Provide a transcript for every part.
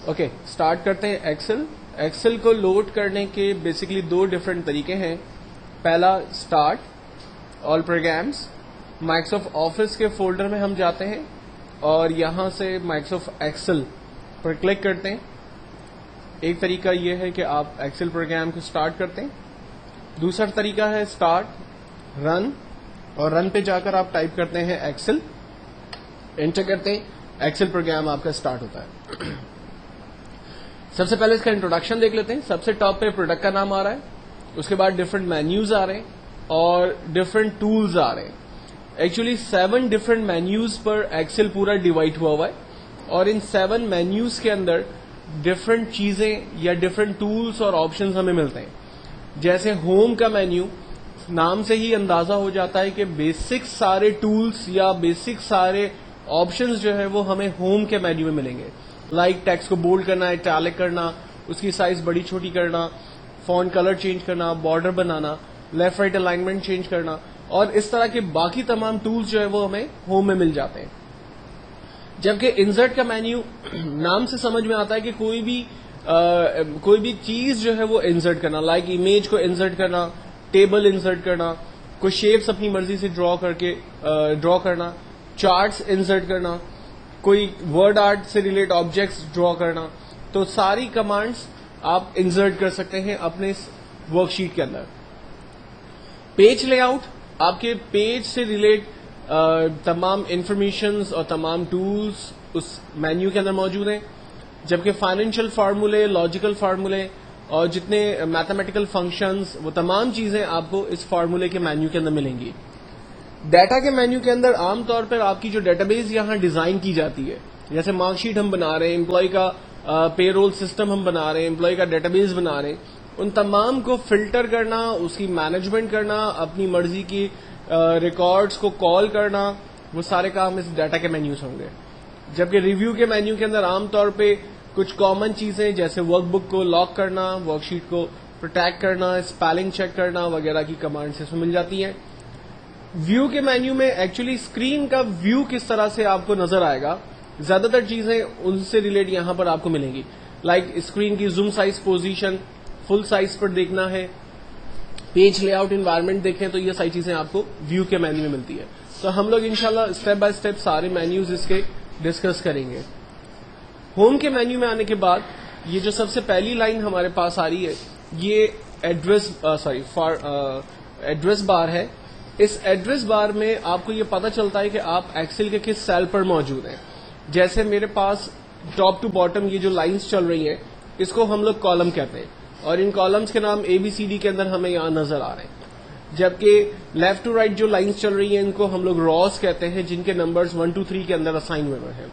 Okay, start करते हैं Excel. Excel को लोड करने के बेसिकली दो डिफरेंट तरीके हैं। पहला start, all programmes, Microsoft office के फोल्डर में हम जाते हैं और यहां से माइक्रोसॉफ्ट एक्सेल पर क्लिक करते हैं। एक तरीका यह है कि आप एक्सेल प्रोग्राम को स्टार्ट करते हैं। दूसरा तरीका है स्टार्ट, रन, और रन पे जाकर आप टाइप करते हैं एक्सेल, एंटर करते हैं, एक्सेल प्रोग्राम आपका स्टार्ट होता है। सबसे पहले इसका इंट्रोडक्शन देख लेते हैं। सबसे टॉप पे प्रोडक्ट का नाम आ रहा है, उसके बाद डिफरेंट मेन्यूज आ रहे हैं और डिफरेंट टूल्स आ रहे हैं। एक्चुअली 7 डिफरेंट मेन्यूज पर एक्सेल पूरा डिवाइड हुआ है और इन 7 मेन्यूज के अंदर डिफरेंट चीजें या डिफरेंट टूल्स और ऑप्शंस हमें मिलते हैं। जैसे होम का मेन्यू, नाम से ही अंदाजा हो जाता है कि बेसिक सारे टूल्स या बेसिक सारे ऑप्शंस जो है वो हमें होम के मेन्यू में मिलेंगे। लाइक टेक्स्ट को बोल्ड करना, इटैलिक करना, उसकी साइज बड़ी छोटी करना, फॉन्ट कलर चेंज करना, बॉर्डर बनाना, लेफ्ट राइट अलाइनमेंट चेंज करना, और इस तरह के बाकी तमाम टूल्स जो है वो हमें होम में मिल जाते हैं। जबकि इंसर्ट का मेन्यू नाम से समझ में आता है कि कोई भी चीज जो है वो इंसर्ट करना, लाइक इमेज को इंसर्ट करना, टेबल इंसर्ट करना, कोई शेप्स अपनी मर्जी से ड्रॉ करना, चार्ट्स इंसर्ट करना, कोई वर्ड आर्ट से रिलेटेड ऑब्जेक्ट्स ड्रॉ करना। तो सारी कमांड्स आप इंसर्ट कर सकते हैं अपने इस वर्कशीट के अंदर। पेज लेआउट, आपके पेज से रिलेट तमाम इंफॉर्मेशंस और तमाम टूल्स उस मेन्यू के अंदर मौजूद हैं। जबकि फाइनेंशियल फार्मूले, लॉजिकल फार्मूले और जितने मैथमेटिकल फंक्शंस, वो तमाम चीजें आपको इस फार्मूले के मेन्यू के अंदर मिलेंगी। डाटा के मेन्यू के अंदर आमतौर पर आपकी जो डेटाबेस यहां डिजाइन की जाती है, जैसे मार्कशीट हम बना रहे हैं, एम्प्लॉय का पेरोल सिस्टम हम बना रहे हैं, एम्प्लॉय का डेटाबेस बना रहे हैं, उन तमाम को फिल्टर करना, उसकी मैनेजमेंट करना, अपनी मर्जी की रिकॉर्ड्स को कॉल करना, वो सारे काम इस डाटा के मेन्यू से होंगे। जबकि रिव्यू के मेन्यू के अंदर आमतौर पे कुछ कॉमन चीजें जैसे वर्कबुक को लॉक करना, वर्कशीट को प्रोटेक्ट करना, स्पेलिंग चेक करना वगैरह की कमांड्स इसमें मिल जाती हैं। व्यू के मेन्यू में एक्चुअली स्क्रीन का व्यू किस तरह से आपको नजर आएगा, ज्यादातर चीजें उनसे रिलेट यहां पर आपको मिलेंगी। लाइक स्क्रीन की zoom size, position, full size पर देखना है, पेज लेआउट, एनवायरनमेंट देखें, तो ये सारी चीजें आपको व्यू के मेन्यू में मिलती है। तो हम लोग इंशाल्लाह स्टेप बाय स्टेप सारे मेन्यूज इसके डिस्कस करेंगे। होम के मेन्यू में आने के बाद ये जो सबसे पहली लाइन हमारे पास आ रही है, ये एड्रेस बार है। इस एड्रेस बार में आपको ये पता चलता है कि आप एक्सेल के किस सेल पर मौजूद हैं। जैसे मेरे पास टॉप टू बॉटम ये जो लाइंस चल रही हैं, इसको हम लोग कॉलम कहते हैं और इन कॉलम्स के नाम ABCD के अंदर हमें यहां नजर आ रहे हैं। जबकि लेफ्ट टू राइट जो लाइंस चल रही हैं, इनको हम लोग रॉस कहते हैं, जिनके नंबर्स 1 2 3 के अंदर असाइन हुए हैं।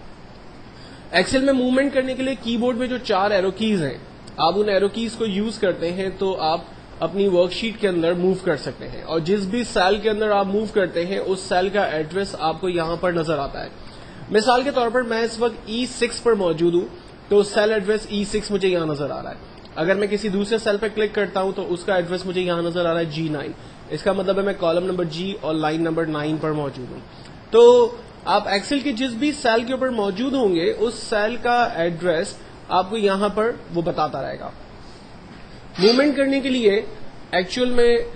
एक्सेल में मूवमेंट करने के लिए कीबोर्ड में जो 4 एरो कीज हैं, आप उन एरो कीज को यूज करते हैं तो आप अपनी वर्कशीट के अंदर मूव कर सकते हैं और जिस भी सेल के अंदर आप मूव करते हैं उस सेल का एड्रेस आपको यहां पर नजर आता है। मिसाल के तौर पर मैं इस वक्त E6 पर मौजूद हूं तो सेल एड्रेस E6 मुझे यहां नजर आ रहा है। अगर मैं किसी दूसरे सेल पर क्लिक करता हूं तो उसका एड्रेस मुझे यहां नजर आ रहा है G9। इसका मतलब है मैं कॉलम नंबर G और लाइन नंबर 9 पर मौजूद हूं। तो आप एक्सेल के जिस भी सेल के ऊपर मौजूद होंगे उस सेल का एड्रेस आपको यहां पर वो बताता रहेगा। मूवमेंट करने के लिए एक्चुअल में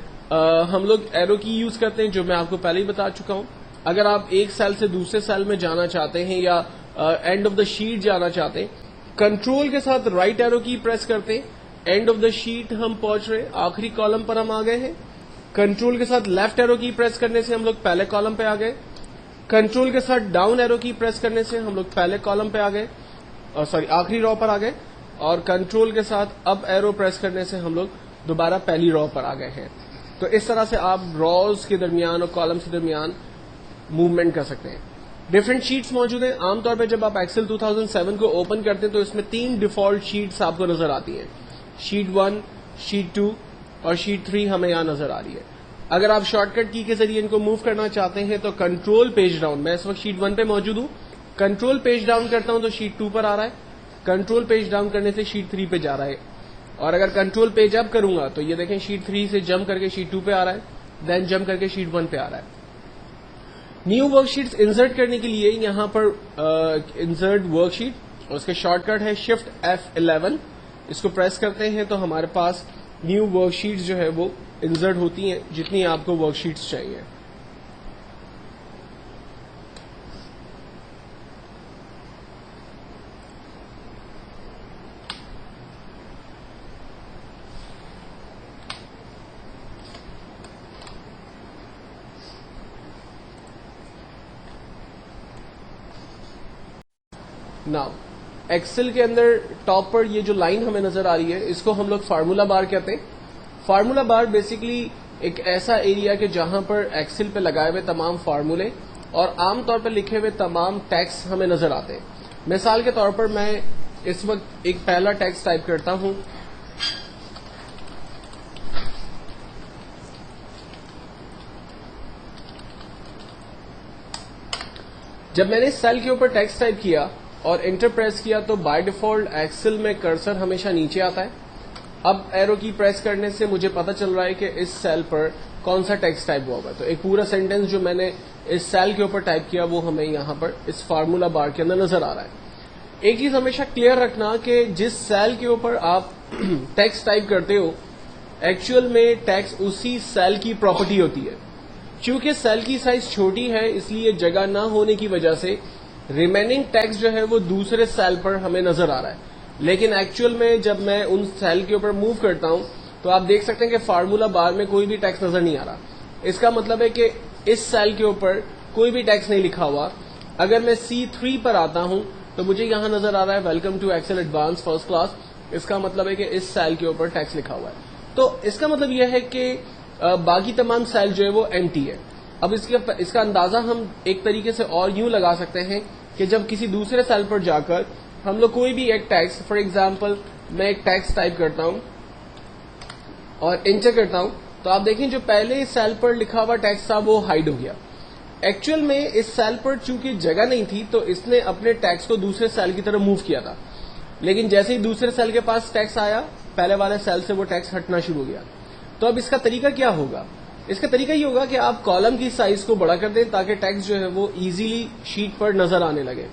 हम लोग एरो की यूज करते हैं, जो मैं आपको पहले ही बता चुका हूं। अगर आप एक सेल से दूसरे सेल में जाना चाहते हैं या एंड ऑफ द शीट जाना चाहते हैं, कंट्रोल के साथ राइट एरो की प्रेस करते हैं। एंड ऑफ द शीट हम पहुंच रहे, आखिरी कॉलम पर हम आ गए हैं। कंट्रोल के साथ लेफ्ट एरो की प्रेस करने से हम लोग पहले कॉलम पे आ गए। कंट्रोल के साथ डाउन एरो की प्रेस करने से हम लोग पहले कॉलम पे आ गए, आखिरी रो पर आ गए। और कंट्रोल के साथ अप एरो प्रेस करने से हम लोग दोबारा पहली रो पर आ गए हैं। तो इस तरह से आप रॉज के दरमियान और कॉलम्स के दरमियान मूवमेंट कर सकते हैं। डिफरेंट शीट्स मौजूद हैं। आमतौर पर जब आप एक्सेल 2007 को ओपन करते हैं तो इसमें 3 डिफॉल्ट शीट्स आपको नजर आती हैं। शीट 1, शीट 2 और शीट 3 हमें यहां नजर आ रही है। अगर आप शॉर्टकट की के जरिए इनको मूव करना चाहते हैं तो कंट्रोल पेज डाउन, मैं इस वक्त शीट 1 पे मौजूद हूं, कंट्रोल पेज डाउन करता हूं तो शीट 2 पर आ रहा है। कंट्रोल पेज डाउन करने से शीट 3 पे जा रहा है। और अगर कंट्रोल पेज अप करूंगा तो ये देखें शीट 3 से जंप करके शीट 2 पे आ रहा है, देन जंप करके शीट 1 पे आ रहा है। न्यू वर्कशीट्स इंसर्ट करने के लिए यहां पर इंसर्ट वर्कशीट, और उसके शॉर्टकट है शिफ्ट F11। इसको प्रेस करते हैं तो हमारे पास न्यू वर्कशीट्स जो है वो इंसर्ट होती हैं, जितनी आपको वर्कशीट्स चाहिए। नाउ एक्सेल के अंदर टॉप पर ये जो लाइन हमें नजर आ रही है, इसको हम लोग फार्मूला बार कहते हैं। फार्मूला बार बेसिकली एक ऐसा एरिया कि जहां पर एक्सेल पे लगाए हुए तमाम फार्मूले और आमतौर पर लिखे हुए तमाम टेक्स्ट हमें नजर आते हैं। मिसाल के तौर पर मैं इस वक्त एक पहला टेक्स्ट टाइप करता हूं। जब मैंने सेल के ऊपर टेक्स्ट टाइप किया और एंटर प्रेस किया तो बाय डिफॉल्ट एक्सेल में कर्सर हमेशा नीचे आता है। अब एरो की प्रेस करने से मुझे पता चल रहा है कि इस सेल पर कौन सा टेक्स्ट टाइप हुआ होगा। तो एक पूरा सेंटेंस जो मैंने इस सेल के ऊपर टाइप किया वो हमें यहां पर इस फार्मूला बार के अंदर नजर आ रहा है। एक चीज हमेशा क्लियर रखना कि जिस सेल के ऊपर आप टेक्स्ट टाइप करते हो, एक्चुअल में टेक्स्ट उसी सेल की प्रॉपर्टी होती है। चूंकि सेल की साइज छोटी है, इसलिए जगह ना होने की वजह से रिमेनिंग टेक्स्ट जो है वो दूसरे सेल पर हमें नजर आ रहा है। लेकिन एक्चुअल में जब मैं उन सेल के ऊपर मूव करता हूं तो आप देख सकते हैं कि फार्मूला बार में कोई भी टेक्स्ट नजर नहीं आ रहा। इसका मतलब है कि इस सेल के ऊपर कोई भी टेक्स्ट नहीं लिखा हुआ। अगर मैं C3 पर आता हूं तो मुझे यहां नजर आ रहा है welcome to Excel advance first class. इसका मतलब है कि इस सेल के ऊपर टेक्स्ट लिखा हुआ है। तो इसका मतलब यह है कि बाकी तमाम सेल जो है वो एम्प्टी है। अब इसका अंदाजा हम एक तरीके से और यूं लगा सकते हैं कि जब किसी दूसरे सेल पर जाकर हम लोग कोई भी एक टेक्स्ट, फॉर एग्जांपल मैं एक टेक्स्ट टाइप करता हूं और एंटर करता हूं, तो आप देखें जो पहले सेल पर लिखा हुआ टेक्स्ट था वो हाइड हो गया। एक्चुअल में इस सेल पर चूंकि जगह नहीं थी तो इसने अपने टेक्स्ट को दूसरे सेल की तरफ मूव किया था, लेकिन जैसे ही दूसरे सेल के पास टेक्स्ट आया, पहले वाले सेल से वो टेक्स्ट हटना शुरू हो गया। तो अब इसका तरीका क्या होगा? इसका तरीका ये होगा कि आप कॉलम की साइज को बड़ा कर दें ताकि टेक्स्ट जो है वो इजीली शीट पर नजर आने लगे।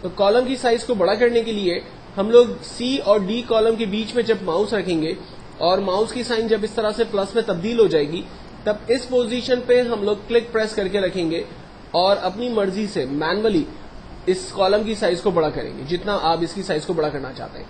तो कॉलम की साइज को बड़ा करने के लिए हम लोग C और D कॉलम के बीच में जब माउस रखेंगे और माउस की साइन जब इस तरह से प्लस में तब्दील हो जाएगी, तब इस पोजीशन पे हम लोग क्लिक प्रेस करके रखेंगे और अपनी मर्जी से मैनुअली इस कॉलम की साइज को बड़ा करेंगे जितना आप इसकी साइज को बड़ा करना चाहते हैं।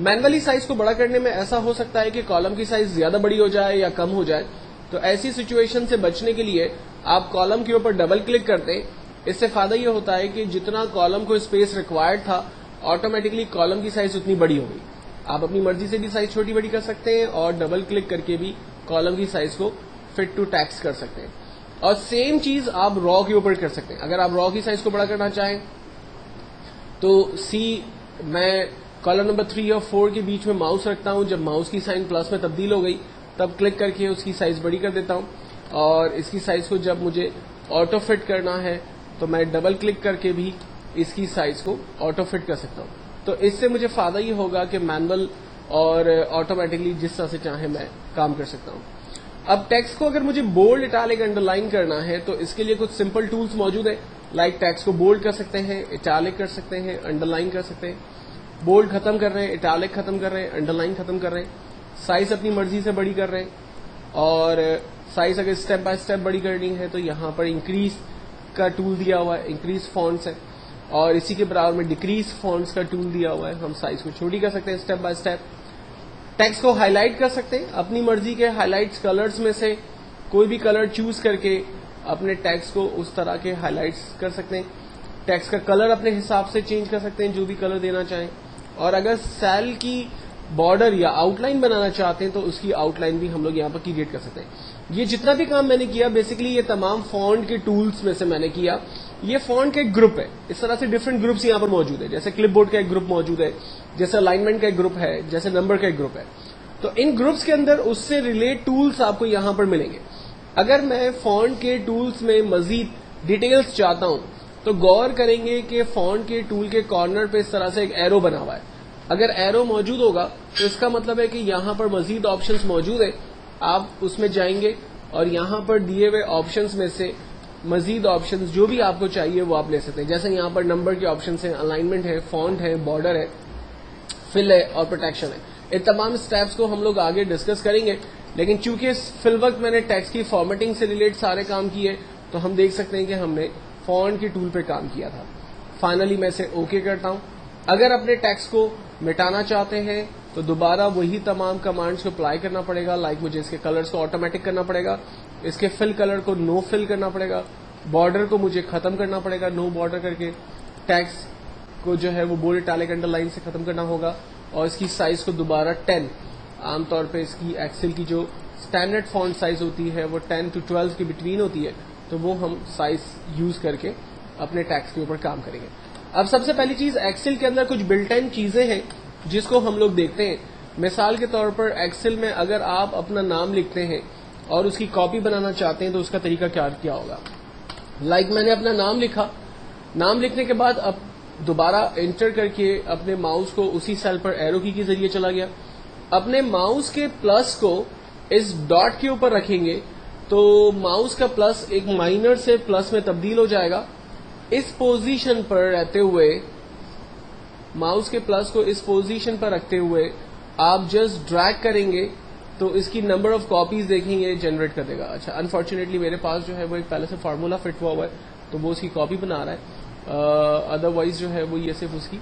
मैनुअली साइज को बड़ा करने में ऐसा हो सकता है कि कॉलम की साइज ज्यादा बड़ी हो जाए या कम हो जाए। तो ऐसी सिचुएशन से बचने के लिए आप कॉलम के ऊपर डबल क्लिक करते हैं। इससे फायदा यह होता है कि जितना कॉलम को स्पेस रिक्वायर्ड था, ऑटोमेटिकली कॉलम की साइज उतनी बड़ी हो गई। आप अपनी मर्जी से भी साइज छोटी बड़ी कर सकते हैं और डबल क्लिक करके भी कॉलम की साइज को फिट टू टेक्स्ट कर सकते हैं। और सेम चीज आप रॉ के ऊपर कर सकते हैं। अगर आप रॉ की साइज को बड़ा करना चाहें तो मैं कॉलम नंबर 3 और 4 के बीच में माउस रखता हूं। जब माउस की साइन प्लस में तब्दील हो गई तब क्लिक करके उसकी साइज बड़ी कर देता हूं, और इसकी साइज को जब मुझे ऑटो फिट करना है तो मैं डबल क्लिक करके भी इसकी साइज को ऑटो फिट कर सकता हूं। तो इससे मुझे फायदा ये होगा कि मैनुअल और ऑटोमेटिकली जिस तरह से चाहे मैं काम कर सकता हूं। अब टेक्स्ट को अगर मुझे बोल्ड, इटैलिक, अंडरलाइन करना है तो इसके लिए कुछ सिंपल टूल्स मौजूद है। लाइक टेक्स्ट को बोल्ड कर सकते हैं, इटैलिक कर सकते हैं, अंडरलाइन कर सकते हैं। बोल्ड खत्म कर रहे हैं, इटैलिक खत्म कर रहे हैं, अंडरलाइन खत्म कर रहे हैं, साइज अपनी मर्जी से बड़ी कर रहे हैं। और साइज अगर स्टेप बाय स्टेप बड़ी करनी है तो यहाँ पर इंक्रीज का टूल दिया हुआ है, इंक्रीज फॉन्ट्स है, और इसी के बराबर में डिक्रीज फॉन्ट्स का टूल दिया हुआ है। हम साइज को छोटी कर सकते हैं स्टेप बाय स्टेप। टेक्स्ट को हाईलाइट कर सकते हैं, अपनी मर्जी के हाईलाइट्स कलर्स में से कोई भी कलर चूज करके अपने टेक्स्ट को उस तरह के हाईलाइट्स कर सकते हैं। टेक्स्ट का कलर अपने हिसाब से चेंज कर सकते हैं, जो भी कलर देना चाहें। और अगर सेल की बॉर्डर या आउटलाइन बनाना चाहते हैं तो उसकी आउटलाइन भी हम लोग यहाँ पर क्रिएट कर सकते हैं। ये जितना भी काम मैंने किया बेसिकली ये तमाम फॉन्ट के टूल्स में से मैंने किया। ये फॉन्ट का एक ग्रुप है। इस तरह से डिफरेंट ग्रुप्स यहाँ पर मौजूद है, जैसे क्लिपबोर्ड का एक ग्रुप मौजूद है, जैसे अलाइनमेंट का एक ग्रुप है, जैसे नंबर का एक ग्रुप है। तो इन ग्रुप्स के अंदर उससे रिलेट टूल्स आपको यहाँ पर मिलेंगे। अगर मैं फॉन्ट के टूल्स में मजीद डिटेल्स चाहता हूं तो गौर करेंगे कि फॉन्ट के टूल के कॉर्नर पे इस तरह से एक एरो बना हुआ है। अगर एरो मौजूद होगा तो इसका मतलब है कि यहाँ पर मजीद ऑप्शंस मौजूद है। आप उसमें जाएंगे और यहाँ पर दिए हुए ऑप्शंस में से मजीद ऑप्शंस जो भी आपको चाहिए वो आप ले सकते हैं। जैसे यहाँ पर नंबर के ऑप्शंस हैं, अलाइनमेंट है, फॉन्ट है, बॉर्डर है, फिल है और प्रोटेक्शन है। इन तमाम स्टेप्स को हम लोग आगे डिस्कस करेंगे, लेकिन चूंकि फिल वक्त मैंने टेक्स्ट की फॉर्मेटिंग से रिलेटेड सारे काम किए तो हम देख सकते हैं कि हमने फॉन्ट के टूल पे काम किया था। फाइनली मैं इसे ओके करता हूं। अगर अपने टेक्स्ट को मिटाना चाहते हैं तो दोबारा वही तमाम कमांड्स को अप्लाई करना पड़ेगा। लाइक मुझे इसके कलर्स को ऑटोमेटिक करना पड़ेगा, इसके फिल कलर को नो फिल करना पड़ेगा, बॉर्डर को मुझे खत्म करना पड़ेगा नो बॉर्डर करके, टेक्स्ट को जो है वो बोल्ड इटैलिक अंडरलाइन से खत्म करना होगा, और इसकी साइज को दोबारा 10, आमतौर पे इसकी एक्सेल की जो स्टैंडर्ड फॉन्ट साइज होती है वो 10 to 12 के बिटवीन होती है, तो वो हम साइज यूज करके अपने टेक्स्ट के ऊपर काम करेंगे। अब सबसे पहली चीज, एक्सेल के अंदर कुछ बिल्ट इन चीजें हैं जिसको हम लोग देखते हैं। मिसाल के तौर पर एक्सेल में अगर आप अपना नाम लिखते हैं और उसकी कॉपी बनाना चाहते हैं तो उसका तरीका क्या होगा। लाइक मैंने अपना नाम लिखा, नाम लिखने के बाद अब दोबारा एंटर करके अपने माउस को उसी सेल पर एरो की के जरिए चला गया। अपने माउस के प्लस को इस डॉट के ऊपर रखेंगे तो माउस का प्लस एक माइनर से प्लस में तब्दील हो जाएगा। इस पोजीशन पर रहते हुए, माउस के प्लस को इस पोजीशन पर रखते हुए आप जस्ट ड्रैग करेंगे तो इसकी नंबर ऑफ कॉपीज देखेंगे जनरेट कर देगा। अच्छा, अनफॉर्चुनेटली मेरे पास जो है वो एक पहले से फार्मूला फिट हुआ है तो वो उसकी कॉपी बना रहा है, अदरवाइज जो है वो ये सिर्फ उसकी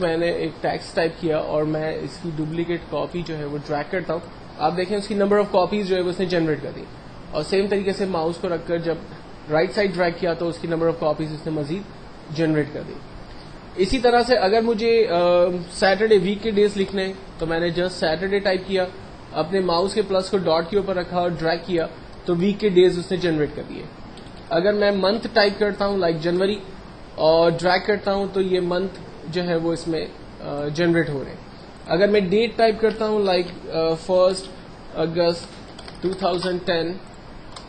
मैंने एक टेक्स्ट टाइप किया और मैं इसकी डुप्लीकेट कॉपी जो है वो ड्रैग करता हूं। आप देखें उसकी नंबर ऑफ कॉपीज जो है वो उसने जनरेट कर दी, और सेम तरीके से माउस को रखकर जब राइट साइड ड्रैग किया तो उसकी नंबर ऑफ कॉपीज इसने मजीद जनरेट कर दी। इसी तरह से अगर मुझे सैटरडे वीक के डेज लिखने हैं तो मैंने जस्ट सैटरडे टाइप किया, अपने माउस के प्लस को डॉट के ऊपर रखा और ड्रैग किया तो वीक के डेज उसने जनरेट कर दिए। अगर मैं मंथ टाइप करता हूं लाइक जनवरी और ड्रैग करता हूं तो ये मंथ जो है वो इसमें जनरेट हो रहे हैं। अगर मैं डेट टाइप करता हूं लाइक 1 अगस्त 2010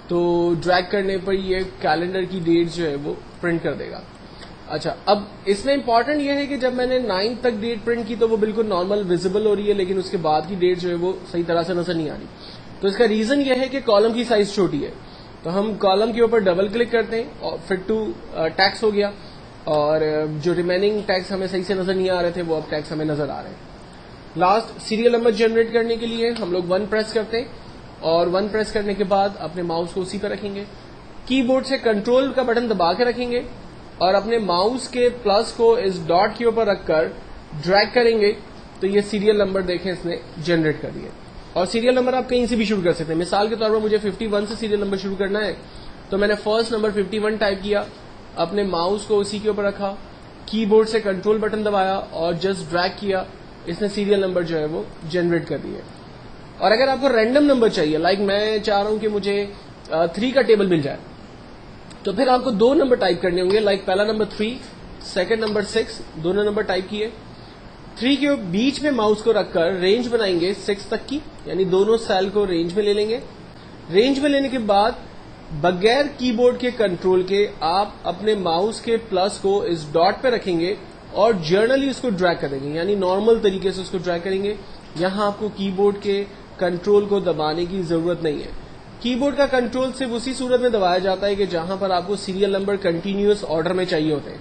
तो ड्रैग करने पर ये कैलेंडर की डेट जो है वो प्रिंट कर देगा। अच्छा, अब इसमें इंपॉर्टेंट ये है कि जब मैंने 9 तक डेट प्रिंट की तो वो बिल्कुल नॉर्मल विजिबल हो रही है, लेकिन उसके बाद की डेट जो है वो सही तरह से नजर नहीं आ रही। तो इसका रीजन ये है कि कॉलम की साइज छोटी है, तो हम कॉलम के ऊपर डबल क्लिक करते हैं और फिट टू टैक्स हो गया, और जो रिमेनिंग टैक्स हमें सही से नजर नहीं आ रहे थे वो अब टैक्स हमें नजर आ रहे हैं। लास्ट सीरियल नंबर जनरेट करने के लिए हम लोग 1 प्रेस करते हैं, और 1 प्रेस करने के बाद अपने माउस को उसी पर रखेंगे, कीबोर्ड से कंट्रोल का बटन दबा के रखेंगे और अपने माउस के प्लस को इस डॉट के ऊपर रखकर ड्रैग करेंगे तो ये सीरियल नंबर देखें इसने जनरेट कर दिए। और सीरियल नंबर आप कहीं से भी शुरू कर सकते हैं। मिसाल के तौर पर मुझे 51 से सीरियल नंबर शुरू करना है तो मैंने फर्स्ट नंबर 51 टाइप किया, अपने माउस को उसी के ऊपर रखा, कीबोर्ड से कंट्रोल बटन दबाया और जस्ट ड्रैग किया, इसने सीरियल नंबर जो है वो जनरेट कर दिए। और अगर आपको रैंडम नंबर चाहिए, लाइक मैं चाह रहा हूं कि मुझे 3 का टेबल मिल जाए, तो फिर आपको 2 नंबर टाइप करने होंगे। लाइक पहला नंबर 3, सेकंड नंबर 6, दोनों नंबर टाइप किए। 3 के बीच में माउस को रखकर रेंज बनाएंगे 6 तक की, यानी दोनों सेल को रेंज में ले लेंगे। रेंज में लेने के बाद बगैर कीबोर्ड के कंट्रोल के आप अपने माउस के प्लस को इस डॉट पे रखेंगे और जर्नली उसको ड्रैग करेंगे, यानी नॉर्मल तरीके से उसको ड्रैग करेंगे। यहां आपको कीबोर्ड के कंट्रोल को दबाने की जरूरत नहीं है। कीबोर्ड का कंट्रोल सिर्फ उसी सूरत में दबाया जाता है कि जहां पर आपको सीरियल नंबर कंटिन्यूअस ऑर्डर में चाहिए होते हैं,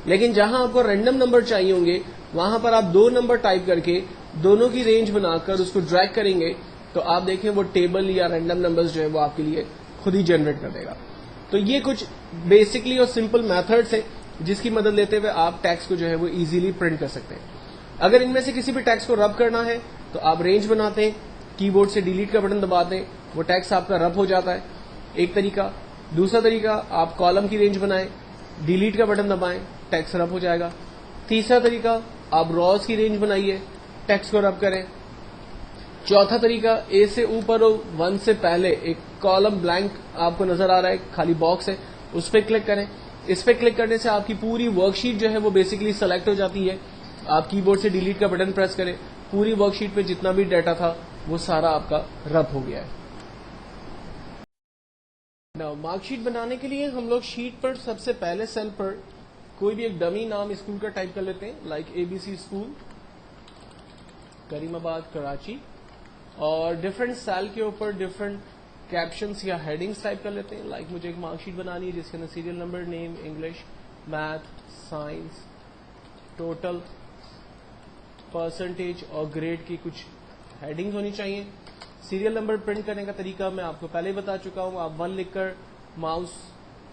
लेकिन जहां आपको रैंडम नंबर चाहिए होंगे वहां पर आप 2 नंबर टाइप करके दोनों की रेंज बनाकर उसको ड्रैग करेंगे तो आप देखें वो टेबल या रैंडम नंबर्स जो है वो आपके लिए खुद ही जनरेट कर देगा। तो ये कुछ बेसिकली और सिंपल मेथड्स हैं जिसकी मदद लेते हुए आप टैक्स को जो है वो इजीली प्रिंट कर सकते हैं। अगर इनमें से किसी भी टैक्स को रब करना है तो आप रेंज बनाते हैं, कीबोर्ड से डिलीट का बटन दबाते हैं, वो टैक्स आपका रब हो जाता है, एक तरीका। दूसरा तरीका, आप कॉलम की रेंज बनाएं, डिलीट का बटन दबाएं, टैक्स रब हो जाएगा। तीसरा तरीका, आप रॉज की रेंज बनाइए, टैक्स को रब करें। चौथा तरीका, ए से ऊपर हो 1 से पहले एक कॉलम ब्लैंक आपको नजर आ रहा है, खाली बॉक्स है, उस पर क्लिक करें। इस पर क्लिक करने से आपकी पूरी वर्कशीट जो है वो बेसिकली सेलेक्ट हो जाती है। आप कीबोर्ड से डिलीट का बटन प्रेस करें, पूरी वर्कशीट पे जितना भी डाटा था वो सारा आपका रब हो गया है। नाउ मार्कशीट बनाने के लिए हम लोग शीट पर सबसे पहले सेल पर कोई भी एक डमी नाम स्कूल का टाइप कर लेते हैं, like ABC school. Karimabad, Karachi, और डिफरेंट सेल के ऊपर डिफरेंट कैप्शंस या हेडिंग्स टाइप कर लेते हैं। लाइक मुझे एक मार्कशीट बनानी है जिसके अंदर serial number, name, English, math, science, total, percentage और ग्रेड की कुछ हेडिंग्स होनी चाहिए। सीरियल नंबर प्रिंट करने का तरीका मैं आपको पहले ही बता चुका हूं। आप 1 लिखकर माउस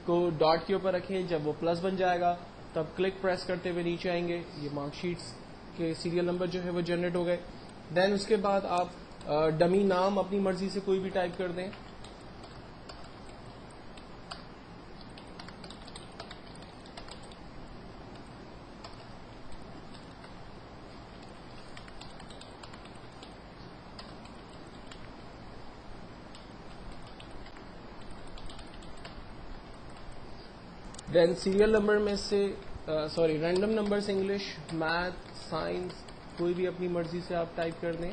को डॉट के ऊपर रखें, जब वो प्लस बन जाएगा तब क्लिक प्रेस करते हुए नीचे आएंगे। ये मार्कशीट्स के सीरियल नंबर जो है वो जनरेट हो गए। देन उसके बाद आप डमी नाम अपनी मर्जी से कोई भी टाइप कर दें। देन सीरियल नंबर में से random numbers, English, math, science, कोई भी अपनी मर्जी से आप टाइप कर दें।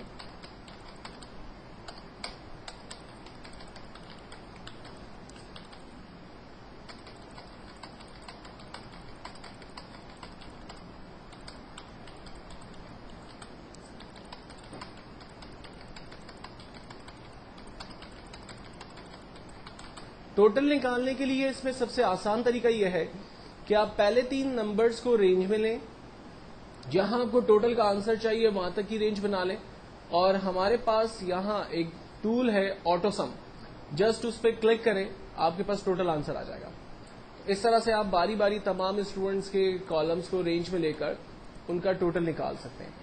टोटल निकालने के लिए इसमें सबसे आसान तरीका यह है कि आप पहले 3 नंबर्स को रेंज में लें, जहां आपको टोटल का आंसर चाहिए वहां तक की रेंज बना लें। और हमारे पास यहां एक टूल है ऑटोसम, जस्ट उस पर क्लिक करें, आपके पास टोटल आंसर आ जाएगा। इस तरह से आप बारी बारी तमाम स्टूडेंट्स के कॉलम्स को रेंज में लेकर उनका टोटल निकाल सकते हैं।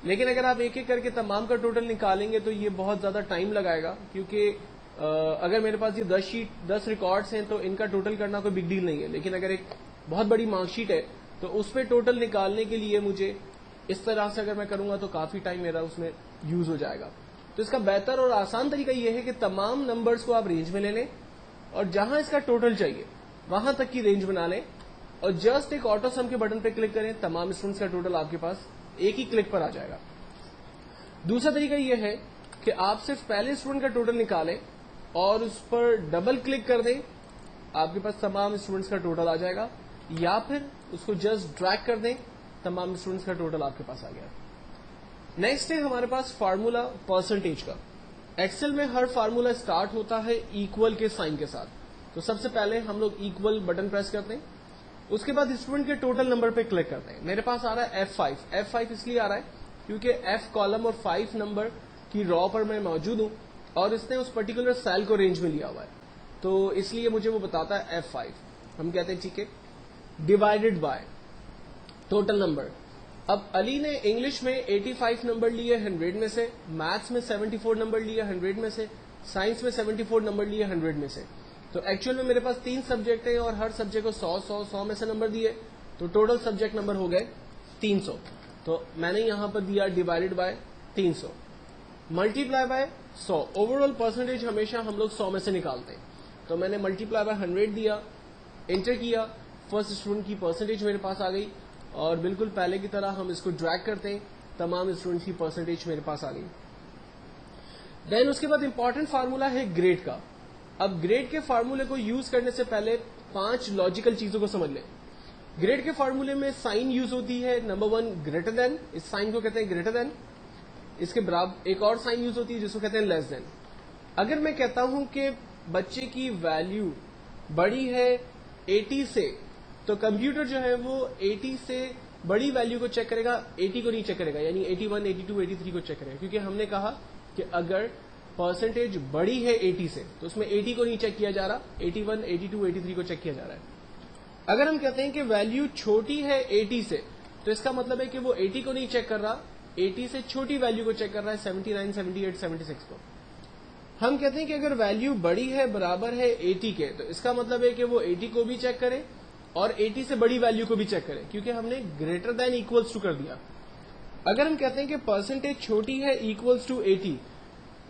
लेकिन अगर आप एक एक करके तमाम का टोटल निकालेंगे तो ये बहुत ज्यादा टाइम लगाएगा, क्योंकि अगर मेरे पास ये 10 रिकॉर्ड्स हैं तो इनका टोटल करना कोई बिग डील नहीं है। लेकिन अगर एक बहुत बड़ी मार्कशीट है तो उस पर टोटल निकालने के लिए मुझे इस तरह से अगर मैं करूंगा तो काफी टाइम मेरा उसमें यूज हो जाएगा। तो इसका बेहतर और आसान तरीका यह है कि तमाम नंबर्स को आप रेंज में ले लें और जहां इसका टोटल चाहिए वहां तक की रेंज बना लें और जस्ट एक ऑटो सम के बटन पर क्लिक करें, तमाम स्टूडेंट्स का टोटल आपके पास एक ही क्लिक पर आ जाएगा। दूसरा तरीका यह है कि आप सिर्फ पहले स्टूडेंट का टोटल निकालें और उस पर डबल क्लिक कर दें, आपके पास तमाम स्टूडेंट्स का टोटल आ जाएगा, या फिर उसको जस्ट ड्रैग कर दें, तमाम स्टूडेंट्स का टोटल आपके पास आ गया। नेक्स्ट है हमारे पास फार्मूला परसेंटेज का। एक्सेल में हर फार्मूला स्टार्ट होता है इक्वल के साइन के साथ। तो सबसे पहले हम लोग इक्वल बटन प्रेस करते हैं, उसके बाद स्टूडेंट के टोटल नंबर पे क्लिक करते हैं। मेरे पास आ रहा है F5 इसलिए आ रहा है क्योंकि F कॉलम और 5 नंबर की रॉ पर मैं मौजूद हूं और इसने उस पर्टिकुलर सेल को रेंज में लिया हुआ है, तो इसलिए मुझे वो बताता है F5। हम कहते हैं ठीक है, डिवाइडेड बाय टोटल नंबर। अब अली ने इंग्लिश में 85 नंबर लिए 100 में से, मैथ्स में 74 नंबर लिए 100 में से, साइंस में 74 नंबर लिए 100 में से। तो एक्चुअल में मेरे पास 3 सब्जेक्ट हैं और हर सब्जेक्ट को 100 में से नंबर दिए, तो टोटल सब्जेक्ट नंबर हो गए 300। तो मैंने यहां पर दिया divided by 300 multiply by 100। Overall percentage हमेशा हम लोग 100 में से निकालते हैं, तो मैंने मल्टीप्लाई बाय 100 दिया, एंटर किया, फर्स्ट स्टूडेंट की परसेंटेज मेरे पास आ गई और बिल्कुल पहले की तरह हम इसको ड्रैग करते हैं, तमाम स्टूडेंट्स की परसेंटेज मेरे पास आ गई। देन उसके बाद इंपॉर्टेंट फार्मूला है ग्रेड का। अब ग्रेड के फार्मूले को यूज करने से पहले 5 लॉजिकल चीजों को समझ लें। ग्रेड के फार्मूले में साइन यूज होती है, नंबर 1 ग्रेटर देन, इस साइन को कहते हैं ग्रेटर देन। इसके बराबर एक और साइन यूज होती है जिसको कहते हैं लेस देन। अगर मैं कहता हूं कि बच्चे की वैल्यू बड़ी है 80 से, तो कंप्यूटर जो है वो 80 से बड़ी वैल्यू को चेक करेगा, 80 को नहीं चेक करेगा, यानी 81, 82, 83 को चेक करेगा। क्योंकि हमने कहा कि अगर परसेंटेज बड़ी है 80 से तो उसमें 80 को नहीं चेक किया जा रहा, 81, 82, 83 को चेक किया जा रहा है। अगर हम कहते हैं कि वैल्यू छोटी है 80 से, तो इसका मतलब है कि वो 80 को नहीं चेक कर रहा, 80 से छोटी वैल्यू को चेक कर रहा है, 79, 78, 76 को। हम कहते हैं कि अगर वैल्यू बड़ी है, बराबर है 80 के, तो इसका मतलब है कि वो 80 को भी चेक करे और 80 से बड़ी वैल्यू को भी चेक करे, क्योंकि हमने ग्रेटर देन इक्वल्स टू कर दिया। अगर हम कहते हैं कि परसेंटेज छोटी है इक्वल्स टू 80,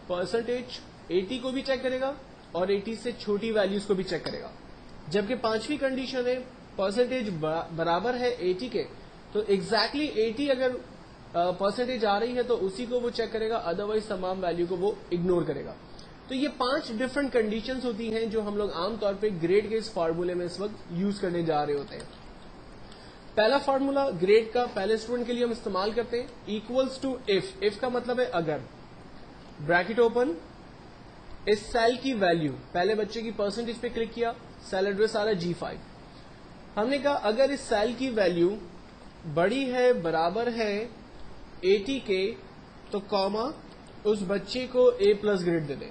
परसेंटेज 80 को भी चेक करेगा और 80 से छोटी वैल्यूज को भी चेक करेगा। जबकि 5वीं कंडीशन है परसेंटेज बराबर है 80 के, तो एग्जैक्टली 80 अगर परसेंटेज आ रही है तो उसी को वो चेक करेगा, अदरवाइज तमाम वैल्यू को वो इग्नोर करेगा। तो ये 5 डिफरेंट कंडीशंस होती हैं जो हम लोग आमतौर पे ग्रेड के इस फार्मूले में इस वक्त यूज करने जा रहे होते हैं। पहला फार्मूला ग्रेड का पहले स्टूडेंट के लिए हम इस्तेमाल करते हैं, इक्वल्स टू इफ का मतलब है अगर, ब्रैकेट ओपन, इस सेल की वैल्यू, पहले बच्चे की परसेंटेज पे क्लिक किया, सेल एड्रेस आ रहा है G5। हमने कहा अगर इस सेल की वैल्यू बड़ी है, बराबर है 80 के, तो कॉमा उस बच्चे को A+ ग्रेड दे दें।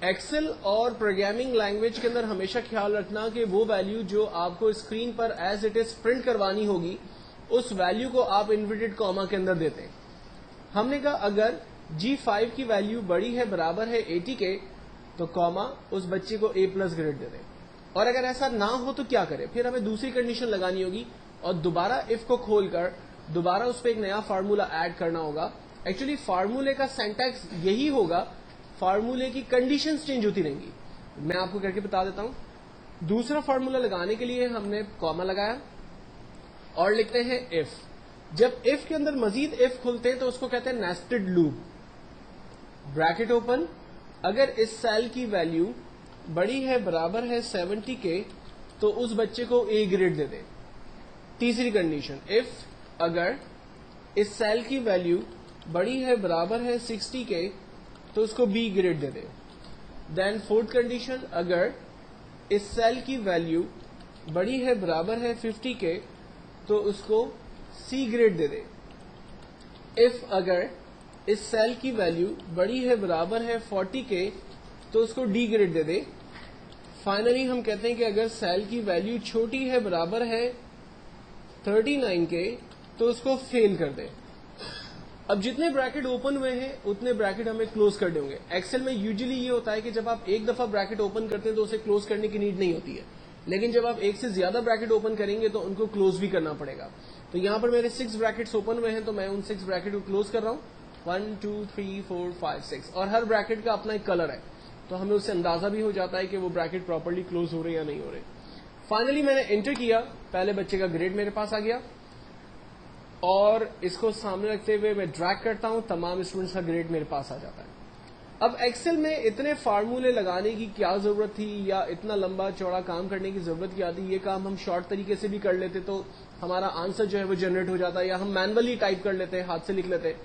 एक्सेल और प्रोग्रामिंग लैंग्वेज के अंदर हमेशा ख्याल रखना कि वो वैल्यू जो आपको स्क्रीन पर एज इट इज प्रिंट करवानी होगी, उस वैल्यू को आप इन्वर्टेड कॉमा के अंदर देते हैं। हमने कहा अगर G5 की वैल्यू बड़ी है, बराबर है 80 के, तो कॉमा उस बच्चे को A+ ग्रेड दे दें। और अगर ऐसा ना हो तो क्या करें, फिर हमें दूसरी कंडीशन लगानी होगी और दोबारा इफ को खोलकर दोबारा उस पर एक नया फार्मूला ऐड करना होगा। एक्चुअली फार्मूले का सिंटैक्स यही होगा, फार्मूले की कंडीशंस चेंज होती रहेंगी। मैं आपको करके बता देता हूं। दूसरा फार्मूला लगाने के लिए हमने कॉमा लगाया और लिखते हैं इफ। जब इफ के अंदर मजीद इफ खुलते हैं तो उसको कहते हैं नेस्टेड लूप। ब्रैकेट ओपन, अगर इस सेल की वैल्यू बड़ी है, बराबर है 70 के, तो उस बच्चे को A ग्रेड दे दे। तीसरी कंडीशन, इफ अगर इस सेल की वैल्यू बड़ी है, बराबर है 60 के, तो उसको B ग्रेड दे दे। देन फोर्थ कंडीशन, अगर इस सेल की वैल्यू बड़ी है, बराबर है 50 के, तो उसको C grade they they. If अगर इस सेल की वैल्यू बड़ी है, बराबर है 40 के, तो उसको D ग्रेड दे दे। फाइनली हम कहते हैं कि अगर सेल की वैल्यू छोटी है, बराबर है 39 के, तो उसको फेल कर दे। अब जितने ब्रैकेट ओपन हुए हैं उतने ब्रैकेट हमें क्लोज करने होंगे। एक्सेल में यूजुअली ये होता है कि जब आप एक दफा ब्रैकेट ओपन करते हैं तो उसे क्लोज करने की नीड नहीं होती है, लेकिन जब आप एक से ज्यादा ब्रैकेट ओपन करेंगे तो उनको क्लोज भी करना पड़ेगा। तो यहां पर मेरे 6 ब्रैकेट्स ओपन हुए हैं, तो मैं उन 6 ब्रैकेट को क्लोज कर रहा हूं। 1 2 3 4 5 6, और हर ब्रैकेट का अपना एक कलर है, तो हमें उससे अंदाजा भी हो जाता है कि वो ब्रैकेट प्रॉपर्ली क्लोज हो रहे या नहीं हो रहे। फाइनली मैंने एंटर किया, पहले बच्चे का ग्रेड मेरे पास आ गया और इसको सामने रखते हुए मैं ड्रैग करता हूं, तमाम स्टूडेंट्स का ग्रेड मेरे पास आ जाता है। अब एक्सेल में इतने फार्मूले लगाने की क्या जरूरत थी या इतना लंबा चौड़ा काम करने की जरूरत क्या थी? ये काम हम शॉर्ट तरीके से भी कर लेते तो हमारा आंसर जो है वो जनरेट हो जाता है, या हम मैनुअली टाइप कर लेते, हाथ से लिख लेते।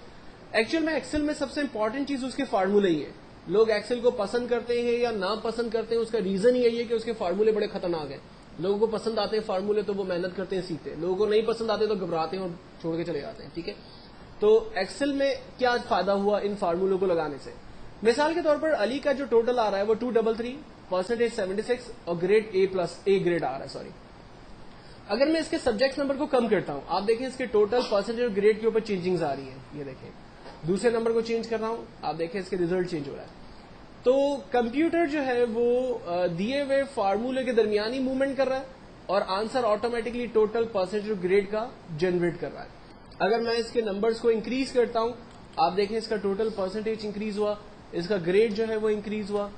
एक्चुअल में एक्सेल में सबसे इंपॉर्टेंट चीज उसके फार्मूले ही है। लोग एक्सेल को पसंद करते हैं या ना पसंद करते हैं, उसका रीजन यही है कि उसके फार्मूले बड़े खतरनाक हैं। लोगों को पसंद आते हैं फार्मूले तो वो मेहनत करते हैं, सीखते हैं। लोगों को नहीं पसंद आते तो घबराते हैं और छोड़ के चले जाते हैं। ठीक है, तो एक्सेल में क्या फायदा हुआ इन फार्मूलों को लगाने से? मिसाल के तौर पर अली का जो टोटल आ रहा है वो 233, परसेंटेज 76 और ग्रेड A ग्रेड आ रहा है। सॉरी, अगर मैं इसके सब्जेक्ट नंबर को कम करता हूं, आप देखें इसके टोटल परसेंटेज और ग्रेड के ऊपर चेंजिंग्स आ रही है। ये देखें, दूसरे नंबर को चेंज कर रहा हूं, आप देखें इसके रिजल्ट चेंज हो रहा है। तो कंप्यूटर जो है वो दिए हुए फार्मूले के दरमियान ही मूवमेंट कर रहा है और आंसर ऑटोमेटिकली टोटल परसेंटेज और ग्रेड का जनरेट कर रहा है। अगर मैं इसके नंबर्स को इंक्रीज करता हूं, आप देखें इसका टोटल परसेंटेज इंक्रीज हुआ, इसका ग्रेड जो है वो इंक्रीज हुआ,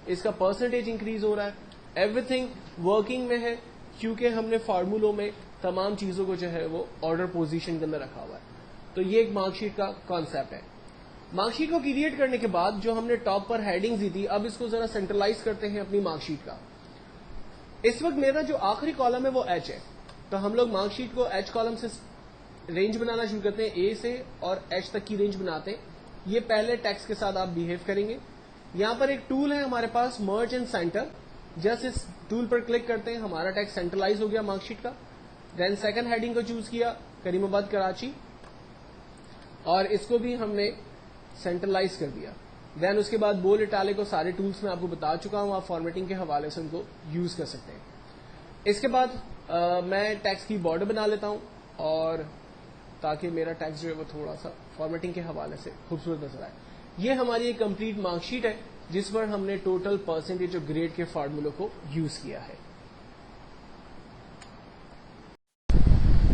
इसका परसेंटेज इंक्रीज हो रहा है। एवरीथिंग वर्किंग में है क्योंकि हमने फार्मूलों में तमाम चीजों को जो है वो ऑर्डर पोजीशन के अंदर रखा हुआ है। तो ये एक मार्कशीट का कॉन्सेप्ट है। मार्कशीट को क्रिएट करने के बाद जो हमने टॉप पर हेडिंग्स दी थी, अब इसको जरा सेंट्रलाइज करते हैं अपनी मार्कशीट का। इस वक्त मेरा जो आखिरी कॉलम है वो H है, तो हम लोग मार्कशीट को H कॉलम से रेंज बनाना शुरू करते हैं, A से और H तक की रेंज बनाते हैं। ये पहले टेक्स्ट के साथ आप बिहेव करेंगे। यहां पर एक टूल है हमारे पास, मर्ज एंड सेंटर। जस्ट इस टूल पर क्लिक करते हैं, हमारा टेक्स्ट सेंट्रलाइज हो गया मार्कशीट का। देन सेकंड हेडिंग को चूज किया, करीमाबाद कराची, और इसको भी हमने सेंट्रलाइज कर दिया। देन उसके बाद बोल्ड इटैलिक को सारे टूल्स में आपको बता चुका हूं, आप फॉर्मेटिंग के हवाले से उनको यूज कर सकते हैं। इसके बाद मैं टेक्स्ट की बॉर्डर बना लेता हूं, और ताकि मेरा टेक्स्ट जो है वो थोड़ा सा फॉर्मेटिंग के हवाले से खूबसूरत नजर आए। ये हमारी एक कंप्लीट मार्कशीट है जिस पर हमने टोटल परसेंटेज और ग्रेड के फार्मूलों को यूज किया है।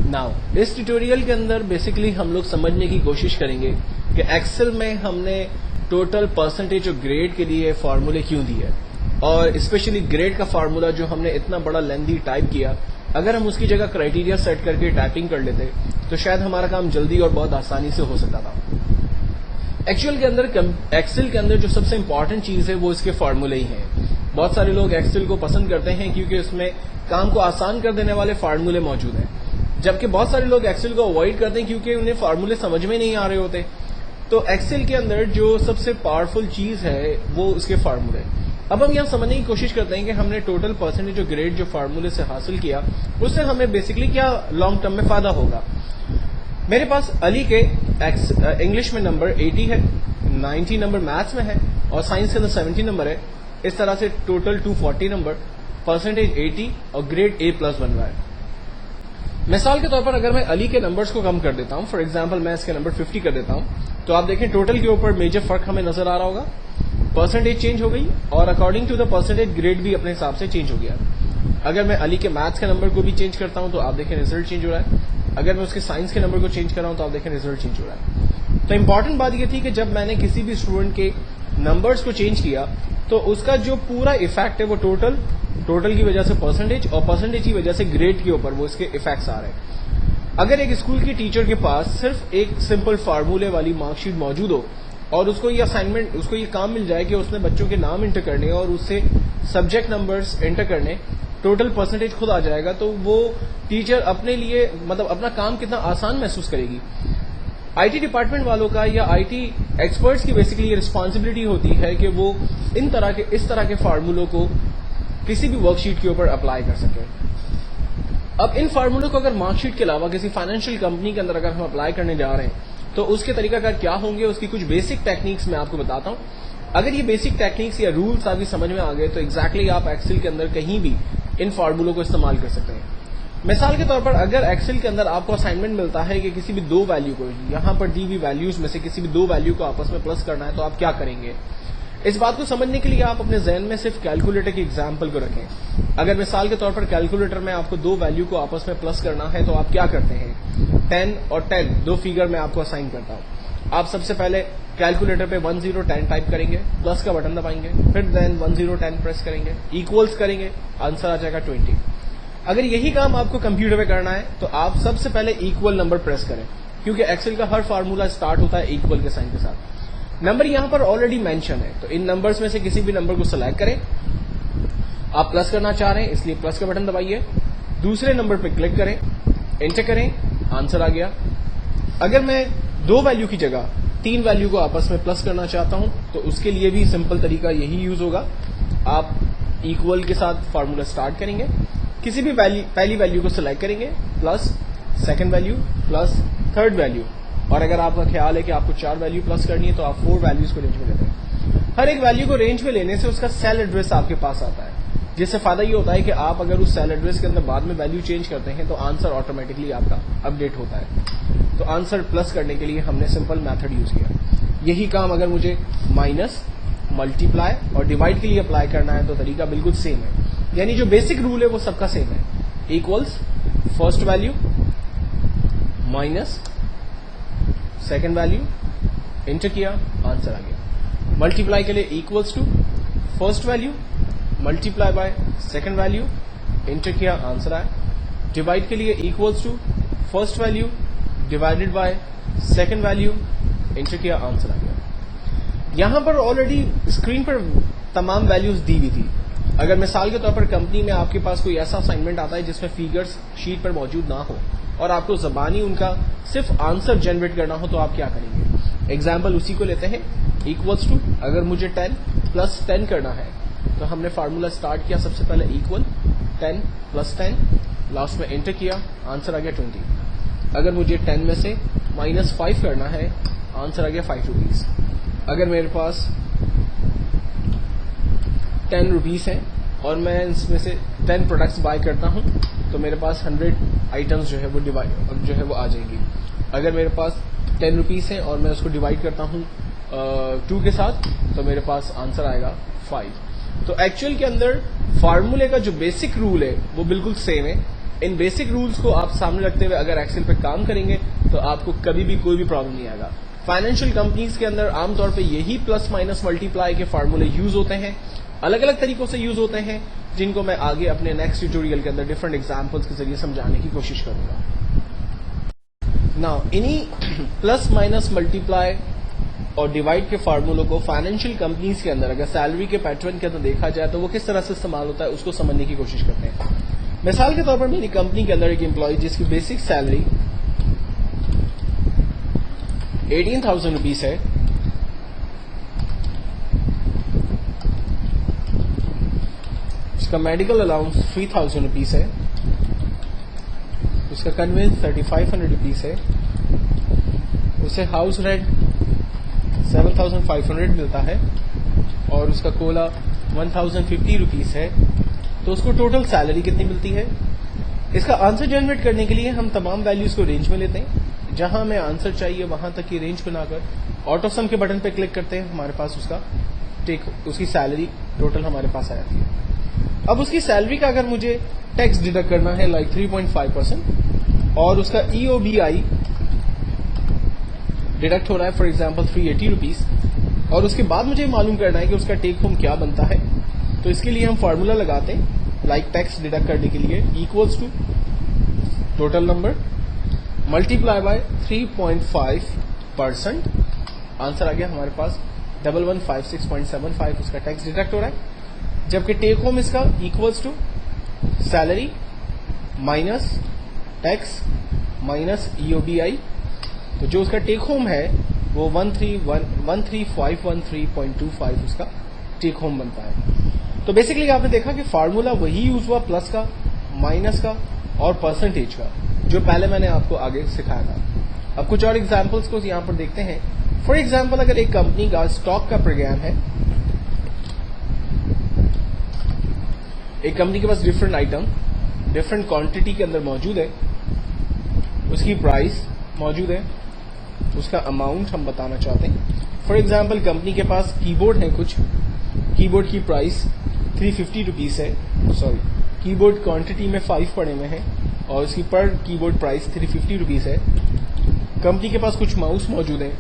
नाउ इस ट्यूटोरियल के अंदर बेसिकली हम लोग समझने की कोशिश करेंगे कि एक्सेल में हमने टोटल परसेंटेज और ग्रेड के लिए फार्मूले क्यों दिए, और स्पेशली ग्रेड का फार्मूला जो हमने इतना बड़ा लेंथी टाइप किया, अगर हम उसकी जगह क्राइटेरिया सेट करके टाइपिंग कर लेते तो शायद हमारा काम जल्दी और बहुत आसानी से हो सकता था। एक्चुअल के अंदर एक्सेल के अंदर जो सबसे इंपॉर्टेंट चीज है वो इसके फार्मूले ही हैं। बहुत सारे लोग एक्सेल को पसंद करते हैं क्योंकि उसमें काम को आसान कर देने वाले फार्मूले मौजूद हैं। जबकि बहुत सारे लोग एक्सेल को अवॉइड करते हैं क्योंकि उन्हें फार्मूले समझ में नहीं आ रहे होते। तो एक्सेल के अंदर जो सबसे पावरफुल चीज है वो उसके फार्मूले। अब हम यहाँ समझने की कोशिश करते हैं कि हमने टोटल परसेंटेज ग्रेड जो फार्मूले से हासिल किया उससे हमें बेसिकली क्या लॉन्ग टर्म में फायदा होगा। मेरे पास अली के इंग्लिश में नंबर 80 है, 90 नंबर मैथ्स में है और साइंस के अंदर 70 नंबर है। इस तरह से टोटल 240 नंबर, परसेंटेज 80 और ग्रेड A+ बन रहा है। मिसाल के तौर पर अगर मैं अली के नंबर्स को कम कर देता हूं, फॉर एग्जांपल मैं इसके नंबर 50 कर देता हूं, तो आप देखें टोटल के ऊपर मेजर फर्क हमें नजर आ रहा होगा। परसेंटेज चेंज हो गई और according to the percentage grade भी अपने हिसाब से चेंज हो गया। अगर मैं अली के मैथ्स के नंबर को भी चेंज करता हूं तो आप देखें रिजल्ट चेंज हो रहा है। अगर मैं उसके साइंस के नंबर को चेंज कर रहा हूं तो आप देखें रिजल्ट चेंज हो रहा है। तो इंपॉर्टेंट बात यह थी कि जब मैंने किसी भी स्टूडेंट के नंबर्स को चेंज किया तो उसका जो पूरा इफेक्ट है वो टोटल की वजह से परसेंटेज और परसेंटेज की वजह से ग्रेड के ऊपर वो इसके इफेक्ट्स आ रहे हैं। अगर एक स्कूल की टीचर के पास सिर्फ एक सिंपल फार्मूले वाली मार्कशीट मौजूद हो और उसको ये असाइनमेंट, उसको ये काम मिल जाए कि उसने बच्चों के नाम इंटर करने और उससे सब्जेक्ट नंबर्स इंटर करने, टोटल परसेंटेज खुद आ जाएगा, तो वो टीचर अपने लिए मतलब अपना काम कितना आसान महसूस करेगी। आईटी डिपार्टमेंट वालों का या आईटी एक्सपर्ट्स की बेसिकली ये रिस्पॉन्सिबिलिटी होती है कि वो इस तरह के फार्मूलों को किसी भी वर्कशीट के ऊपर अप्लाई कर सके। अब इन फार्मूलों को अगर मार्कशीट के अलावा किसी फाइनेंशियल कंपनी के अंदर अगर हम अप्लाई करने जा रहे हैं तो उसके तरीकाकार क्या होंगे, उसकी कुछ बेसिक टेक्निक्स मैं आपको बताता हूं। अगर ये बेसिक टेक्निक्स या रूल्स आपकी समझ में आ गए तो एग्जैक्टली आप एक्सेल के अंदर कहीं भी इन फार्मूलों को इस्तेमाल कर सकते हैं। मिसाल के तौर पर अगर एक्सेल के अंदर आपको असाइनमेंट मिलता है कि किसी भी दो वैल्यू को, यहां पर दी हुई वैल्यूज में से किसी भी दो वैल्यू को आपस में प्लस करना है, तो आप क्या करेंगे। इस बात को समझने के लिए आप अपने जहन में सिर्फ कैलकुलेटर की एग्जाम्पल को रखें। अगर मिसाल के तौर पर कैलकुलेटर में आपको दो वैल्यू को आपस में प्लस करना है तो आप क्या करते हैं। 10 और 10 दो फिगर मैं आपको असाइन करता हूं। आप सबसे पहले कैलकुलेटर पे 1010 टाइप करेंगे, प्लस का बटन दबाएंगे, फिर देन 1010 प्रेस करेंगे, इक्वल्स करेंगे, आंसर आ जाएगा 20। अगर यही काम आपको कंप्यूटर में करना है तो आप सबसे पहले इक्वल नंबर प्रेस करें, क्योंकि एक्सेल का हर फार्मूला स्टार्ट होता है इक्वल के साइन के साथ। नंबर यहां पर ऑलरेडी मेंशन है, तो इन नंबर्स में से किसी भी नंबर को सिलेक्ट करें। आप प्लस करना चाह रहे हैं इसलिए प्लस का बटन दबाइए, दूसरे नंबर पर क्लिक करें, एंटर करें, आंसर आ गया। अगर मैं दो वैल्यू की जगह 3 वैल्यू को आपस में प्लस करना चाहता हूं तो उसके लिए भी सिंपल तरीका यही यूज होगा। आप इक्वल के साथ फार्मूला स्टार्ट करेंगे, किसी भी पहली वैल्यू को सिलेक्ट करेंगे, plus second value plus third value, और अगर आपका ख्याल है कि आपको 4 वैल्यू प्लस करनी है तो आप 4 वैल्यूज को रेंज में लेते हैं। हर एक वैल्यू को रेंज में लेने से उसका सेल एड्रेस आपके पास आता है, जिससे फायदा ये होता है कि आप अगर उस सेल एड्रेस के अंदर बाद में वैल्यू चेंज करते हैं तो आंसर ऑटोमेटिकली आपका अपडेट होता है। तो आंसर प्लस करने के लिए हमने सिंपल मेथड यूज किया। यही काम अगर मुझे माइनस, मल्टीप्लाई और डिवाइड के लिए अप्लाई करना है तो तरीका बिल्कुल सेम है, यानी जो बेसिक रूल है वो सबका सेम है। Equals first value minus second value, enter किया, आंसर आ गया। मल्टीप्लाई के लिए equals to first value multiply by second value, enter किया, आंसर आया। डिवाइड के लिए equals to first value divided by second value, enter किया, आंसर आ गया। यहां पर ऑलरेडी स्क्रीन पर तमाम वैल्यूज दी हुई थी। अगर मिसाल के तौर पर कंपनी में आपके पास कोई ऐसा असाइनमेंट आता है जिसमें फिगर्स शीट पर मौजूद ना हो और आपको जबानी उनका सिर्फ आंसर जनरेट करना हो तो आप क्या करेंगे। एग्जाम्पल उसी को लेते हैं। इक्वल्स टू अगर मुझे 10 प्लस 10 करना है तो हमने फार्मूला स्टार्ट किया, सबसे पहले इक्वल 10 प्लस 10, लास्ट में एंटर किया, आंसर आ गया 20। अगर मुझे 10 में से माइनस 5 करना है, आंसर आ गया 5 रुपीज। अगर मेरे पास 10 रुपीज है और मैं इसमें से 10 प्रोडक्ट्स बाय करता हूं तो मेरे पास 100 आइटम्स जो है वो आ जाएंगी। अगर मेरे पास 10 रुपीज है और मैं उसको डिवाइड करता हूं 2 के साथ तो मेरे पास आंसर आएगा 5। तो एक्चुअल के अंदर फार्मूले का जो बेसिक रूल है वो बिल्कुल सेम है। इन बेसिक रूल्स को आप सामने रखते हुए अगर एक्सेल पे काम करेंगे तो आपको कभी भी कोई भी प्रॉब्लम नहीं आएगा। फाइनेंशियल कंपनीज के अंदर आमतौर पे यही प्लस माइनस मल्टीप्लाई के फार्मूले यूज होते हैं, अलग अलग तरीकों से यूज होते हैं, जिनको मैं आगे अपने नेक्स्ट ट्यूटोरियल के अंदर डिफरेंट एग्जांपल्स के जरिए समझाने की कोशिश करूंगा। नाउ इन्हीं प्लस माइनस मल्टीप्लाई और डिवाइड के फार्मूलों को फाइनेंशियल कंपनीज के अंदर अगर सैलरी के पैटर्न के अंदर देखा जाए तो वो किस तरह से इस्तेमाल होता है उसको समझने की कोशिश करते हैं। मिसाल के तौर पर मेरी कंपनी के अंदर एक एम्प्लॉय जिसकी बेसिक सैलरी 18,000 रुपीज है, उसका मेडिकल अलाउंस 3,000 रुपीज है, उसका कन्वेंस 3,500 रुपीज है, उसे हाउस रेंट 7,500 मिलता है और उसका कोला 1,050 रुपीज है, तो उसको टोटल सैलरी कितनी मिलती है? इसका आंसर जनरेट करने के लिए हम तमाम वैल्यूज को रेंज में लेते हैं, जहां हमें आंसर चाहिए वहां तक की रेंज बनाकर ऑटो सम के बटन पे क्लिक करते हैं, हमारे पास उसकी सैलरी टोटल हमारे पास आ जाती है। अब उसकी सैलरी का अगर मुझे टैक्स डिडक्ट करना है लाइक 3.5% और उसका EOBI डिडक्ट हो रहा है फॉर एग्जांपल 380 रुपीज, और उसके बाद मुझे मालूम करना है कि उसका टेक होम क्या बनता है, तो इसके लिए हम फार्मूला लगाते हैं लाइक टैक्स डिडक्ट करने के लिए equals to total number multiply by 3.5%। Answer आ गया हमारे पास 1156.75 उसका टैक्स डिडक्ट हो रहा है, जबकि टेक होम इसका equals to salary minus tax minus EOBI, तो जो उसका टेक होम है वो 13,513.25 उसका टेक होम बनता है। तो बेसिकली आपने देखा कि फार्मूला वही यूज हुआ प्लस का, माइनस का और परसेंटेज का, जो पहले मैंने आपको आगे सिखाया था। अब कुछ और एग्जांपल्स को यहां पर देखते हैं। फॉर एग्जांपल अगर एक कंपनी का स्टॉक का प्रोग्राम है, एक कंपनी के पास डिफरेंट आइटम डिफरेंट क्वांटिटी के अंदर मौजूद है, उसकी प्राइस मौजूद है, उसका अमाउंट हम बताना चाहते हैं। फॉर एग्जांपल कंपनी के पास कीबोर्ड है, कुछ कीबोर्ड की प्राइस 350 रुपीज है, सॉरी कीबोर्ड क्वांटिटी में 5 पड़े हुए हैं और उसकी पर कीबोर्ड प्राइस 350 रुपीज है। कंपनी के पास कुछ माउस मौजूद है,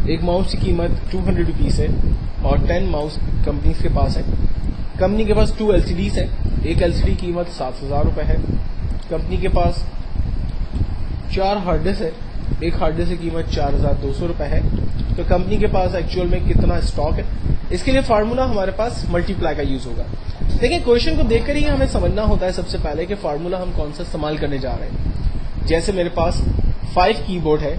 एक माउस की कीमत 200 रुपीज है और 10 माउस कंपनी के पास है। कंपनी के पास 2 LCDs है, एक LCD कीमत 7,000 रुपए है। कंपनी के पास 4 हार्ड डिस्क है, एक हार्ड डिस्क की कीमत 4,200 रुपए है। तो कंपनी के पास एक्चुअल में कितना स्टॉक है, इसके लिए फार्मूला हमारे पास मल्टीप्लाई का यूज होगा। देखिए क्वेश्चन को देखकर ही हमें समझना होता है सबसे पहले कि फार्मूला हम कौन सा इस्तेमाल करने जा रहे हैं। जैसे मेरे पास 5 कीबोर्ड है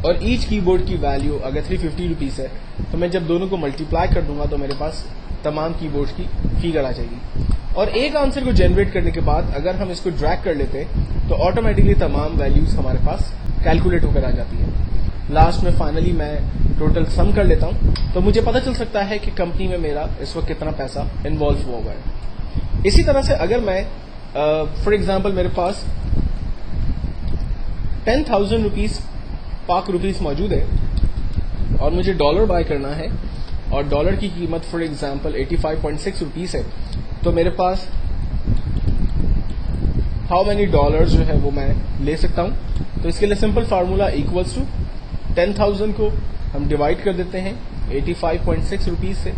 और ईच कीबोर्ड की वैल्यू अगर 350 रुपीज है, तो मैं जब दोनों को मल्टीप्लाई कर दूंगा तो मेरे पास तमाम कीबोर्ड की फिगर आ जाएगी। और एक आंसर को जनरेट करने के बाद अगर हम इसको ड्रैग कर लेते तो ऑटोमेटिकली तमाम वैल्यूज हमारे पास कैलकुलेट होकर आ जाती है। लास्ट में फाइनली मैं टोटल सम कर लेता हूं, तो मुझे पता चल सकता है कि कंपनी में मेरा इस वक्त कितना पैसा इन्वॉल्व हुआ हुआ है। इसी तरह से अगर मैं फॉर एग्जांपल मेरे पास 10,000 रुपीज पाक रुपीज मौजूद है और मुझे डॉलर बाय करना है और डॉलर की कीमत फॉर एग्जांपल 85.6 रुपीज है, तो मेरे पास हाउ मेनी डॉलर जो है वो मैं ले सकता हूं। तो इसके लिए सिंपल फार्मूला इक्वल्स टू 10,000 को हम डिवाइड कर देते हैं 85.6 रुपीज से,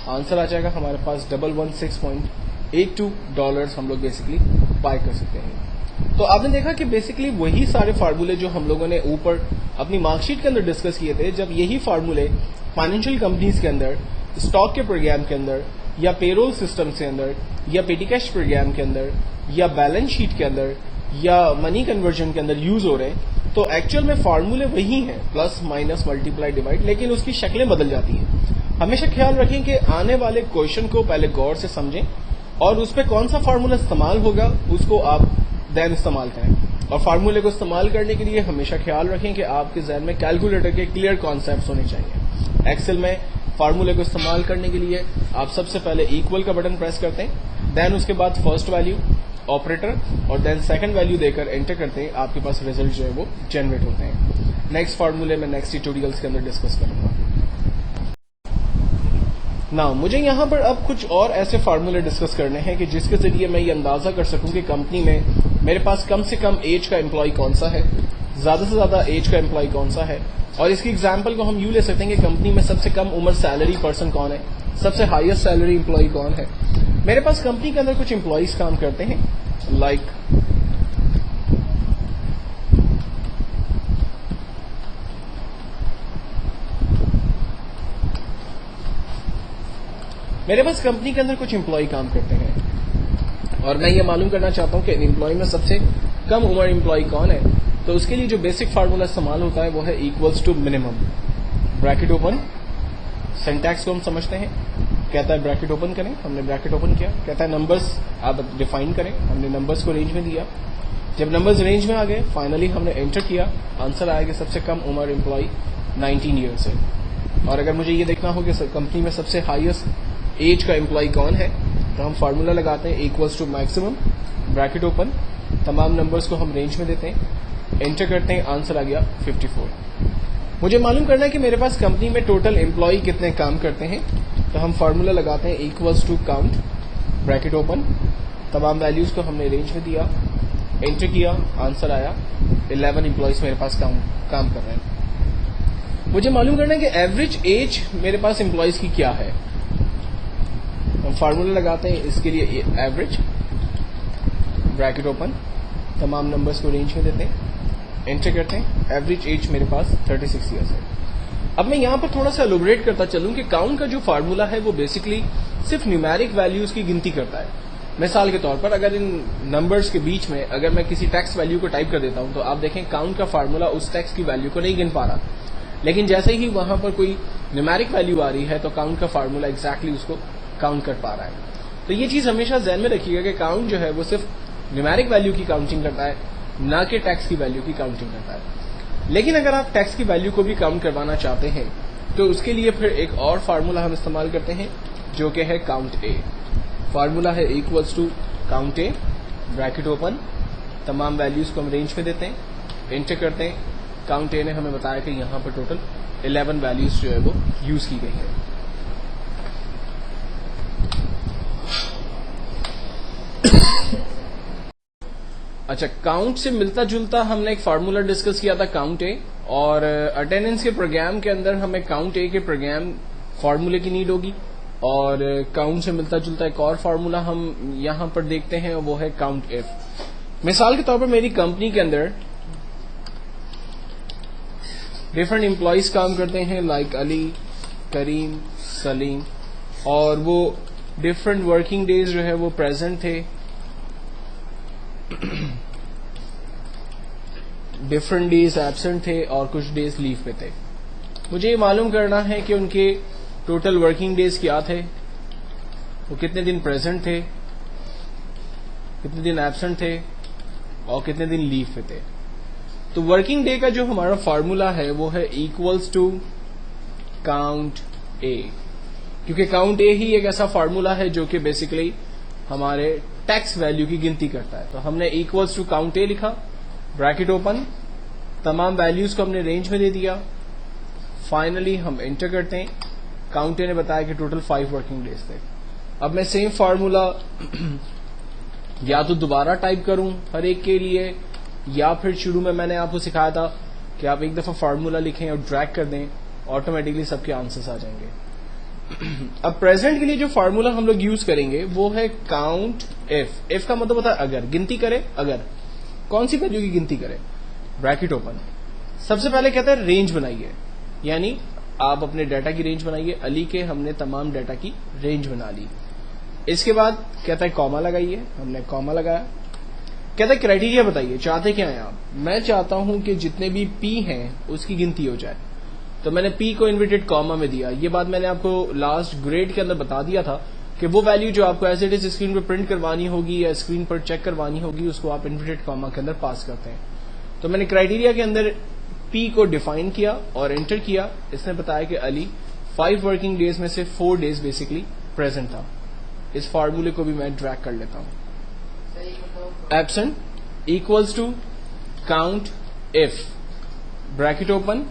आंसर आ जाएगा हमारे पास 116.82 डॉलर्स हम लोग बेसिकली बाय कर सकते हैं। तो आपने देखा कि बेसिकली वही सारे फार्मूले जो हम लोगों ने ऊपर अपनी मार्कशीट के अंदर डिस्कस किए थे, जब यही फार्मूले फाइनेंशियल कंपनीज के अंदर, स्टॉक के प्रोग्राम के अंदर या पेरोल सिस्टम के अंदर या पेटी कैश प्रोग्राम के अंदर या बैलेंस शीट के अंदर या मनी कन्वर्जन के अंदर यूज हो रहे हैं, तो एक्चुअल में फार्मूले वही हैं, प्लस माइनस मल्टीप्लाई डिवाइड, लेकिन उसकी शक्लें बदल जाती हैं। हमेशा ख्याल रखें कि आने वाले क्वेश्चन को पहले गौर से समझें और उस पर कौन सा फार्मूला इस्तेमाल होगा उसको आप देन इस्तेमाल करें। और फार्मूले को इस्तेमाल करने के लिए हमेशा ख्याल रखें कि आपके जहन में कैलकुलेटर के क्लियर कॉन्सेप्ट होने चाहिए। एक्सेल में फार्मूले को इस्तेमाल करने के लिए आप सबसे पहले इक्वल का बटन प्रेस करते हैं, देन उसके बाद फर्स्ट वैल्यू ऑपरेटर और देन सेकंड वैल्यू देकर एंटर करते हैं, आपके पास रिजल्ट जो है वो जनरेट होते हैं। नेक्स्ट फार्मूले में नेक्स्ट ट्यूटोरियल्स के अंदर डिस्कस करूंगा। नाउ मुझे यहां पर अब कुछ और ऐसे फार्मूले डिस्कस करने हैं कि जिसके जरिए मैं ये अंदाजा कर सकूं कि कंपनी में मेरे पास कम से कम एज का एम्प्लॉय कौन सा है, ज्यादा से ज्यादा एज का एम्प्लॉय कौन सा है। और इसकी एग्जाम्पल को हम यूं ले सकते हैं कि कंपनी में सबसे कम उम्र सैलरी पर्सन कौन है, सबसे हाईएस्ट सैलरी एम्प्लॉय कौन है। मेरे पास कंपनी के अंदर कुछ एम्प्लॉयज काम करते हैं, लाइक मेरे पास कंपनी के अंदर कुछ एम्प्लॉय काम करते हैं। और मैं ये मालूम करना चाहता हूँ कि एम्प्लॉय में सबसे कम उम्र एम्प्लॉय कौन है, तो उसके लिए जो बेसिक फार्मूला इस्तेमाल होता है वो है equals to minimum, bracket open. Syntax को हम समझते हैं, कहता है ब्रैकेट ओपन करें, हमने ब्रैकेट ओपन किया, कहता है नंबर्स आप डिफाइन करें, हमने नंबर्स को रेंज में दिया, जब नंबर्स रेंज में आ गए फाइनली हमने एंटर किया, आंसर आया कि सबसे कम उम्र एम्प्लॉय 19 ईयर्स है। और अगर मुझे ये देखना हो कि कंपनी में सबसे हाईएस्ट एज का एम्प्लॉय कौन है, तो हम फार्मूला लगाते हैं equals to maximum, bracket open, तमाम नंबर्स को हम रेंज में देते हैं, एंटर करते हैं, आंसर आ गया 54। मुझे मालूम करना है कि मेरे पास कंपनी में टोटल एम्प्लॉय कितने काम करते हैं, तो हम फार्मूला लगाते हैं equals to count, bracket open, तमाम वैल्यूज को हमने रेंज में दिया, एंटर किया, आंसर आया 11 एम्प्लॉयज मेरे पास काम कर रहे हैं। मुझे मालूम करना है कि एवरेज एज मेरे पास एम्प्लॉयज की क्या है, हम फार्मूला लगाते हैं इसके लिए एवरेज, ब्रैकेट ओपन, तमाम नंबर्स को रेंज में देते हैं, एंटर करते हैं, एवरेज एज मेरे पास 36 ईयर्स है। अब मैं यहां पर थोड़ा सा एलोबरेट करता चलूं कि काउंट का जो फार्मूला है वो बेसिकली सिर्फ न्यूमेरिक वैल्यूज की गिनती करता है। मिसाल के तौर पर अगर इन नंबर्स के बीच में अगर मैं किसी टेक्स्ट वैल्यू को टाइप कर देता हूं, तो आप देखें काउंट का फार्मूला उस टेक्स्ट की वैल्यू को नहीं गिन पा रहा, लेकिन जैसे ही वहां पर कोई न्यूमेरिक वैल्यू आ रही है तो काउंट का फार्मूला एग्जैक्टली उसको काउंट कर पा रहा है। तो ये चीज हमेशा ध्यान में रखिएगा कि काउंट जो है वो सिर्फ न्यूमेरिक वैल्यू की काउंटिंग करता है, ना कि टेक्स्ट की वैल्यू की काउंटिंग करता है। लेकिन अगर आप टेक्स्ट की वैल्यू को भी काउंट करवाना चाहते हैं तो उसके लिए फिर एक और फार्मूला हम इस्तेमाल करते हैं जो कि है काउंट ए। फार्मूला है equals to count A, bracket open, तमाम वैल्यूज को हम रेंज में देते हैं, एंटर करते हैं, काउंट ए ने हमें बताया कि यहां पर टोटल 11 वैल्यूज जो है वो यूज की गई है। अच्छा, काउंट से मिलता जुलता हमने एक फार्मूला डिस्कस किया था काउंट ए, और अटेंडेंस के प्रोग्राम के अंदर हमें काउंट ए के प्रोग्राम फार्मूले की नीड होगी, और काउंट से मिलता जुलता एक और फार्मूला हम यहां पर देखते हैं, वो है काउंट इफ। मिसाल के तौर पर मेरी कंपनी के अंदर डिफरेंट एम्प्लॉयज काम करते हैं, लाइक अली, करीम, सलीम, और वो डिफरेंट वर्किंग डेज जो है वो प्रेजेंट थे, डिफरेंट डेज एब्सेंट थे और कुछ डेज लीव पे थे। मुझे ये मालूम करना है कि उनके टोटल वर्किंग डेज क्या थे, वो कितने दिन प्रेजेंट थे, कितने दिन एब्सेंट थे और कितने दिन लीव पे थे। तो वर्किंग डे का जो हमारा फार्मूला है वो है इक्वल्स टू काउंट ए, क्योंकि काउंट ए ही एक ऐसा फार्मूला है जो कि बेसिकली हमारे टैक्स वैल्यू की गिनती करता है। तो हमने इक्वल्स टू काउंट ए लिखा, ब्रैकेट ओपन, तमाम वैल्यूज को हमने रेंज में दे दिया, फाइनली हम एंटर करते हैं, काउंट ए ने बताया कि टोटल 5 वर्किंग डेज थे। अब मैं सेम फार्मूला या तो दोबारा टाइप करूं हर एक के लिए, या फिर शुरू में मैंने आपको सिखाया था कि आप एक दफा फार्मूला लिखें और ड्रैग कर दें, ऑटोमेटिकली सबके आंसर्स आ जाएंगे। अब प्रेजेंट के लिए जो फार्मूला हम लोग यूज करेंगे वो है काउंट इफ। इफ का मतलब होता है अगर, गिनती करे, अगर कौन सी वैल्यू की गिनती करे, ब्रैकेट ओपन। सबसे पहले कहता है रेंज बनाइए, यानी आप अपने डाटा की रेंज बनाइए। अली के हमने तमाम डाटा की रेंज बना ली। इसके बाद कहता है कॉमा लगाइए, हमने कॉमा लगाया। कहता है क्राइटेरिया बताइए, चाहते क्या हैं आप। मैं चाहता हूं कि जितने भी पी हैं उसकी गिनती हो जाए, तो मैंने पी को इन्वर्टेड कॉमा में दिया। ये बात मैंने आपको लास्ट ग्रेड के अंदर बता दिया था कि वो वैल्यू जो आपको एज इट इज स्क्रीन पर प्रिंट करवानी होगी या स्क्रीन पर चेक करवानी होगी, उसको आप इन्वर्टेड कॉमा के अंदर पास करते हैं। तो मैंने क्राइटेरिया के अंदर पी को डिफाइन किया और एंटर किया। इसने बताया कि अली 5 वर्किंग डेज में से 4 डेज बेसिकली प्रेजेंट था। इस फार्मूले को भी मैं ड्रैग कर लेता हूं। Absent equals to count if, bracket open,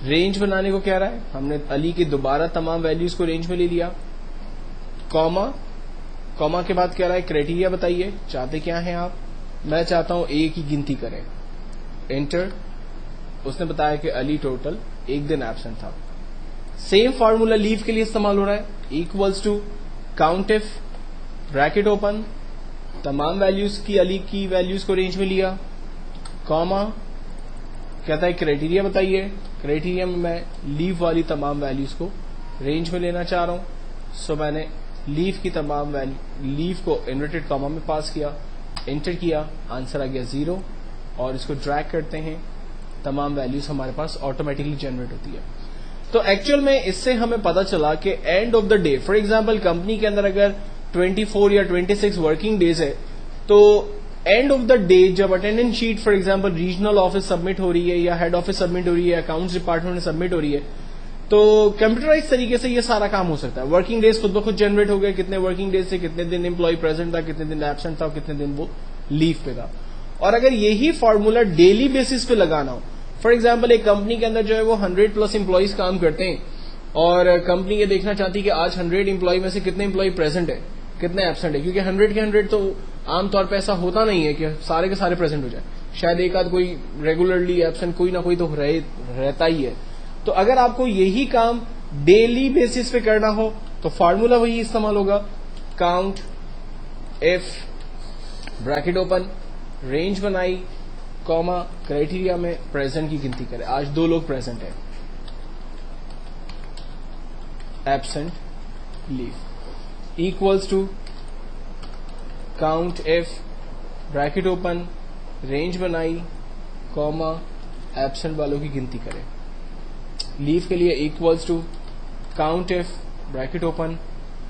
range बनाने को कह रहा है, हमने अली के दोबारा तमाम वैल्यूज को रेंज में ले लिया, कॉमा, कॉमा के बाद कह रहा है क्राइटेरिया बताइए, चाहते क्या हैं आप। मैं चाहता हूं ए की गिनती करें, एंटर। उसने बताया कि अली टोटल 1 दिन एब्सेंट था। सेम फार्मूला लीव के लिए इस्तेमाल हो रहा है, equals to count if, bracket open, तमाम वैल्यूज की अली की वैल्यूज को रेंज में लिया, कॉमा, कहता है क्राइटेरिया बताइए। क्राइटेरिया में मैं लीव वाली तमाम वैल्यूज को रेंज में लेना चाह रहा हूं, सो मैंने लीव की तमाम लीव को इन्वर्टेड कॉमा में पास किया, एंटर किया, आंसर आ गया 0 और इसको ड्रैग करते हैं, तमाम वैल्यूज हमारे पास ऑटोमेटिकली जनरेट होती है। तो एक्चुअल में इससे हमें पता चला कि end of the day, for example company के अंदर अगर 24 या 26 वर्किंग डेज है, तो एंड ऑफ द डे जब attendance sheet for example regional office submit हो रही है या हेड ऑफिस सबमिट हो रही है, अकाउंट्स डिपार्टमेंट में सबमिट हो रही है, तो कंप्यूटराइज तरीके से ये सारा काम हो सकता है। वर्किंग डेज खुद ब खुद जनरेट हो गए, कितने वर्किंग डेज थे, कितने दिन एम्प्लॉय प्रेजेंट था, कितने दिन एब्सेंट था, कितने दिन वो लीव पे था। और अगर यही फॉर्मूला डेली बेसिस पे लगाना हो, फॉर एग्जाम्पल एक कंपनी के अंदर जो है वो 100+ एम्प्लॉयज काम करते हैं और कंपनी ये देखना चाहती है कि आज 100 एम्प्लॉय में से कितने एम्प्लॉय प्रेजेंट है, कितने एब्सेंट है, क्योंकि 100 के 100 तो आमतौर पर ऐसा होता नहीं है कि सारे के सारे प्रेजेंट हो जाए, शायद एक आध कोई रेगुलरली एब्सेंट कोई ना कोई तो रहता ही है। तो अगर आपको यही काम डेली बेसिस पे करना हो तो फार्मूला वही इस्तेमाल होगा, count if bracket open, range बनाई, कॉमा, क्राइटेरिया में प्रेजेंट की गिनती करें। आज 2 लोग प्रेजेंट है, absent leave equals to count if bracket open, range बनाई, कॉमा, एब्सेंट वालों की गिनती करें। लीव के लिए equals to count if bracket open,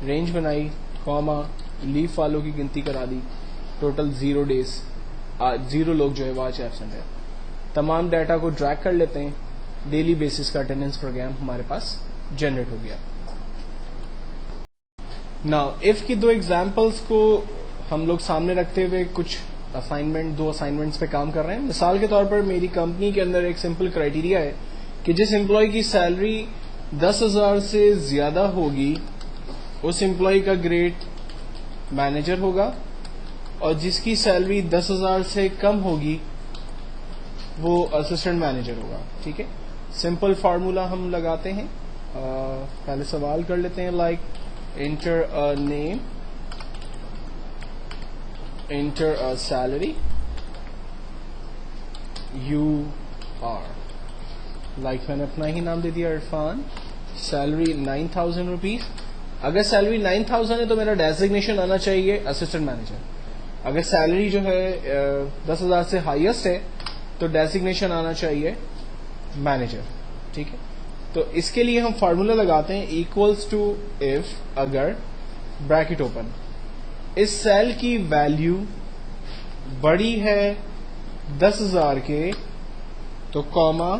range बनाई, कॉमा, लीव वालों की गिनती करा दी, टोटल 0 डेज, 0 लोग जो है वो आज एब्सेंट है। तमाम डाटा को ड्रैग कर लेते हैं, डेली बेसिस का अटेंडेंस प्रोग्राम हमारे पास जनरेट हो गया। नाउ इफ की 2 एग्जांपल्स को हम लोग सामने रखते हुए कुछ असाइनमेंट 2 असाइनमेंट्स पे काम कर रहे हैं। मिसाल के तौर पर मेरी कंपनी के अंदर एक सिंपल क्राइटेरिया है कि जिस एम्प्लॉय की सैलरी 10,000 से ज्यादा होगी उस एम्प्लॉय का ग्रेड मैनेजर होगा और जिसकी सैलरी 10,000 से कम होगी वो असिस्टेंट मैनेजर होगा। ठीक है, सिंपल फार्मूला हम लगाते हैं। पहले सवाल कर लेते हैं, like enter a name, enter a salary, you are, like मैंने अपना ही नाम दे दिया इरफान, सैलरी 9,000 रुपीज। अगर सैलरी 9,000 है तो मेरा डेजिग्नेशन आना चाहिए असिस्टेंट मैनेजर। अगर सैलरी जो है 10,000 से हाईएस्ट है तो डेजिग्नेशन आना चाहिए मैनेजर। ठीक है, तो इसके लिए हम फार्मूला लगाते हैं इक्वल्स टू इफ, अगर ब्रैकेट ओपन, इस सेल की वैल्यू बड़ी है 10,000 के तो कॉमा,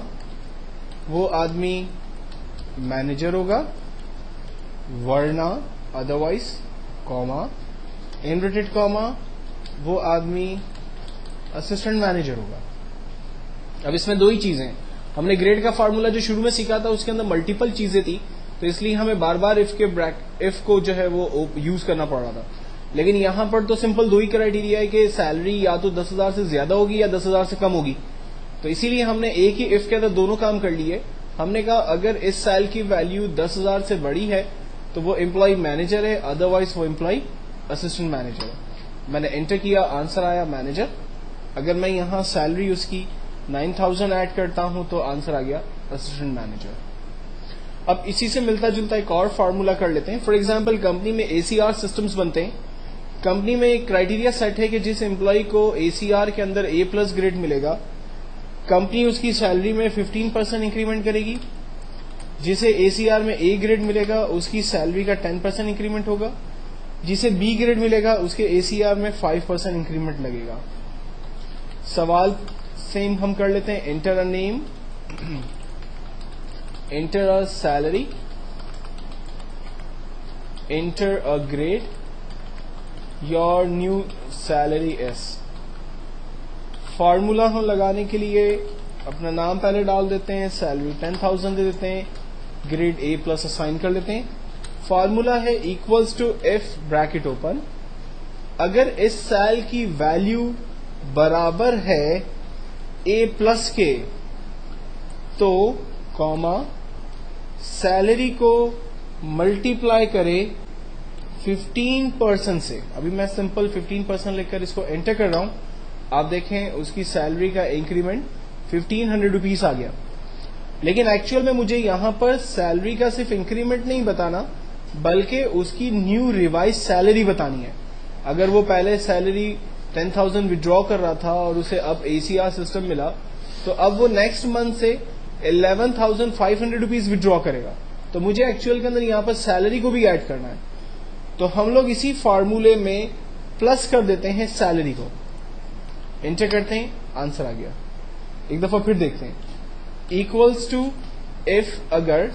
वो आदमी मैनेजर होगा, वरना अदरवाइज, कॉमा, इनवर्टेड कॉमा, वो आदमी असिस्टेंट मैनेजर होगा। अब इसमें 2 ही चीजें, हमने ग्रेड का फार्मूला जो शुरू में सीखा था उसके अंदर मल्टीपल चीजें थी, तो इसलिए हमें बार बार इफ को जो है वो यूज करना पड़ रहा था। लेकिन यहां पर तो सिंपल 2 ही क्राइटेरिया है कि सैलरी या तो 10,000 से ज्यादा होगी या 10,000 से कम होगी, तो इसीलिए हमने एक ही इफ के अंदर दोनों काम कर लिए। हमने कहा अगर इस सेल की वैल्यू 10,000 से बड़ी है तो वो एम्प्लॉय मैनेजर है, अदरवाइज वो एम्प्लॉय असिस्टेंट मैनेजर है। मैंने एंटर किया, आंसर आया मैनेजर। अगर मैं यहां सैलरी उसकी 9,000 ऐड करता हूं तो आंसर आ गया असिस्टेंट मैनेजर। अब इसी से मिलता जुलता एक और फार्मूला कर लेते हैं। फॉर एग्जाम्पल कंपनी में ACR सिस्टम्स बनते हैं। कंपनी में एक क्राइटेरिया सेट है कि जिस एम्प्लॉय को ACR के अंदर A+ ग्रेड मिलेगा, कंपनी उसकी सैलरी में 15% इंक्रीमेंट करेगी। जिसे ACR में A ग्रेड मिलेगा उसकी सैलरी का 10% इंक्रीमेंट होगा। जिसे B ग्रेड मिलेगा उसके ACR में 5% इंक्रीमेंट लगेगा। सवाल सेम हम कर लेते हैं, enter a name, enter a salary, enter a grade, your new salary is. Formula हम लगाने के लिए अपना नाम पहले डाल देते हैं, सैलरी 10,000 दे देते हैं, ग्रेड A+ असाइन कर लेते हैं। फार्मूला है equals to if bracket open, अगर इस सेल की वैल्यू बराबर है A+ के तो कॉमा, सैलरी को मल्टीप्लाई करे 15% से। अभी मैं सिंपल 15% लिखकर इसको एंटर कर रहा हूं। आप देखें उसकी सैलरी का इंक्रीमेंट 1,500 रुपीज आ गया। लेकिन एक्चुअल में मुझे यहां पर सैलरी का सिर्फ इंक्रीमेंट नहीं बताना, बल्कि उसकी न्यू रिवाइज सैलरी बतानी है। अगर वो पहले सैलरी 10,000 विड्रॉ कर रहा था और उसे अब ACR सिस्टम मिला, तो अब वो नेक्स्ट मंथ से 11,500 रुपीज विड्रॉ करेगा। तो मुझे एक्चुअल के अंदर यहाँ पर सैलरी को भी ऐड करना है, तो हम लोग इसी फार्मूले में प्लस कर देते हैं सैलरी को, एंटर करते हैं, आंसर आ गया। एक दफा फिर देखते हैं, इक्वल्स टू इफ अगर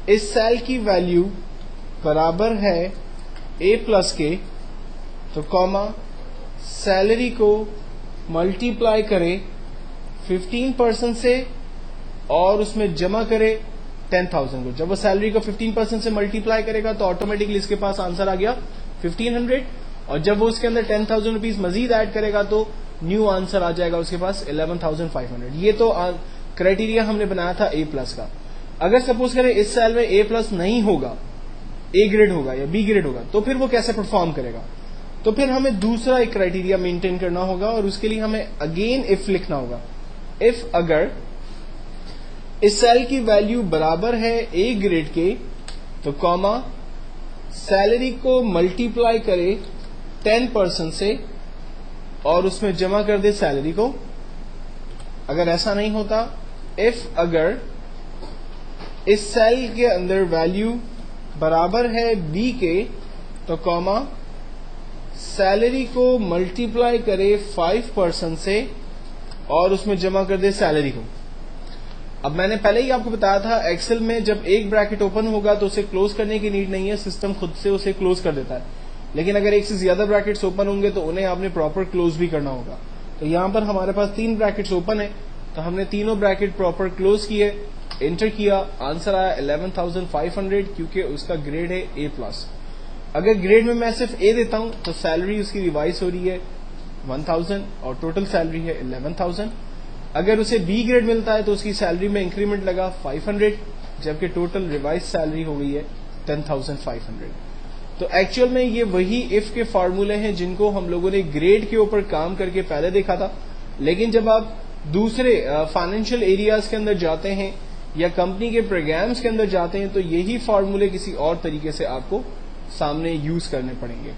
इस सेल की वैल्यू बराबर है A प्लस के, तो कॉमा सैलरी को मल्टीप्लाई करे 15% से और उसमें जमा करे 10,000 को। जब वो सैलरी को 15% से मल्टीप्लाई करेगा तो ऑटोमेटिकली इसके पास आंसर आ गया 1500, और जब वो उसके अंदर 10,000 रुपीज मजीद ऐड करेगा तो न्यू आंसर आ जाएगा उसके पास 11,500। ये तो क्राइटेरिया हमने बनाया था A प्लस का। अगर सपोज करें इस सेल में A प्लस नहीं होगा, A ग्रेड होगा या B ग्रेड होगा, तो फिर वो कैसे परफॉर्म करेगा? तो फिर हमें दूसरा एक क्राइटेरिया मेंटेन करना होगा और उसके लिए हमें अगेन इफ लिखना होगा। इफ अगर इस सेल की वैल्यू बराबर है A ग्रेड के, तो कॉमा सैलरी को मल्टीप्लाई करे 10% से और उसमें जमा कर दे सैलरी को। अगर ऐसा नहीं होता, इफ अगर इस सेल के अंदर वैल्यू बराबर है B के, तो कॉमा सैलरी को मल्टीप्लाई करे 5% से और उसमें जमा कर दे सैलरी को। अब मैंने पहले ही आपको बताया था, एक्सेल में जब एक ब्रैकेट ओपन होगा तो उसे क्लोज करने की नीड नहीं है, सिस्टम खुद से उसे क्लोज कर देता है। लेकिन अगर एक से ज्यादा ब्रैकेट्स ओपन होंगे तो उन्हें आपने प्रॉपर क्लोज भी करना होगा। तो यहां पर हमारे पास 3 ब्रैकेट्स ओपन है, तो हमने तीनों ब्रैकेट प्रॉपर क्लोज किए, एंटर किया, आंसर आया 11,500, क्योंकि उसका ग्रेड है A प्लस। अगर ग्रेड में मैं सिर्फ A देता हूं तो सैलरी उसकी रिवाइज हो रही है 1,000 और टोटल सैलरी है 11,000। अगर उसे B ग्रेड मिलता है तो उसकी सैलरी में इंक्रीमेंट लगा 500, जबकि टोटल रिवाइज सैलरी हो गई है 10,500। तो एक्चुअल में ये वही इफ के फॉर्मूले हैं जिनको हम लोगों ने ग्रेड के ऊपर काम करके पहले देखा था। लेकिन जब आप दूसरे फाइनेंशियल एरियाज के अंदर जाते हैं या कंपनी के प्रोग्राम्स के अंदर जाते हैं तो यही फॉर्मूले किसी और तरीके से आपको सामने यूज करने पड़ेंगे।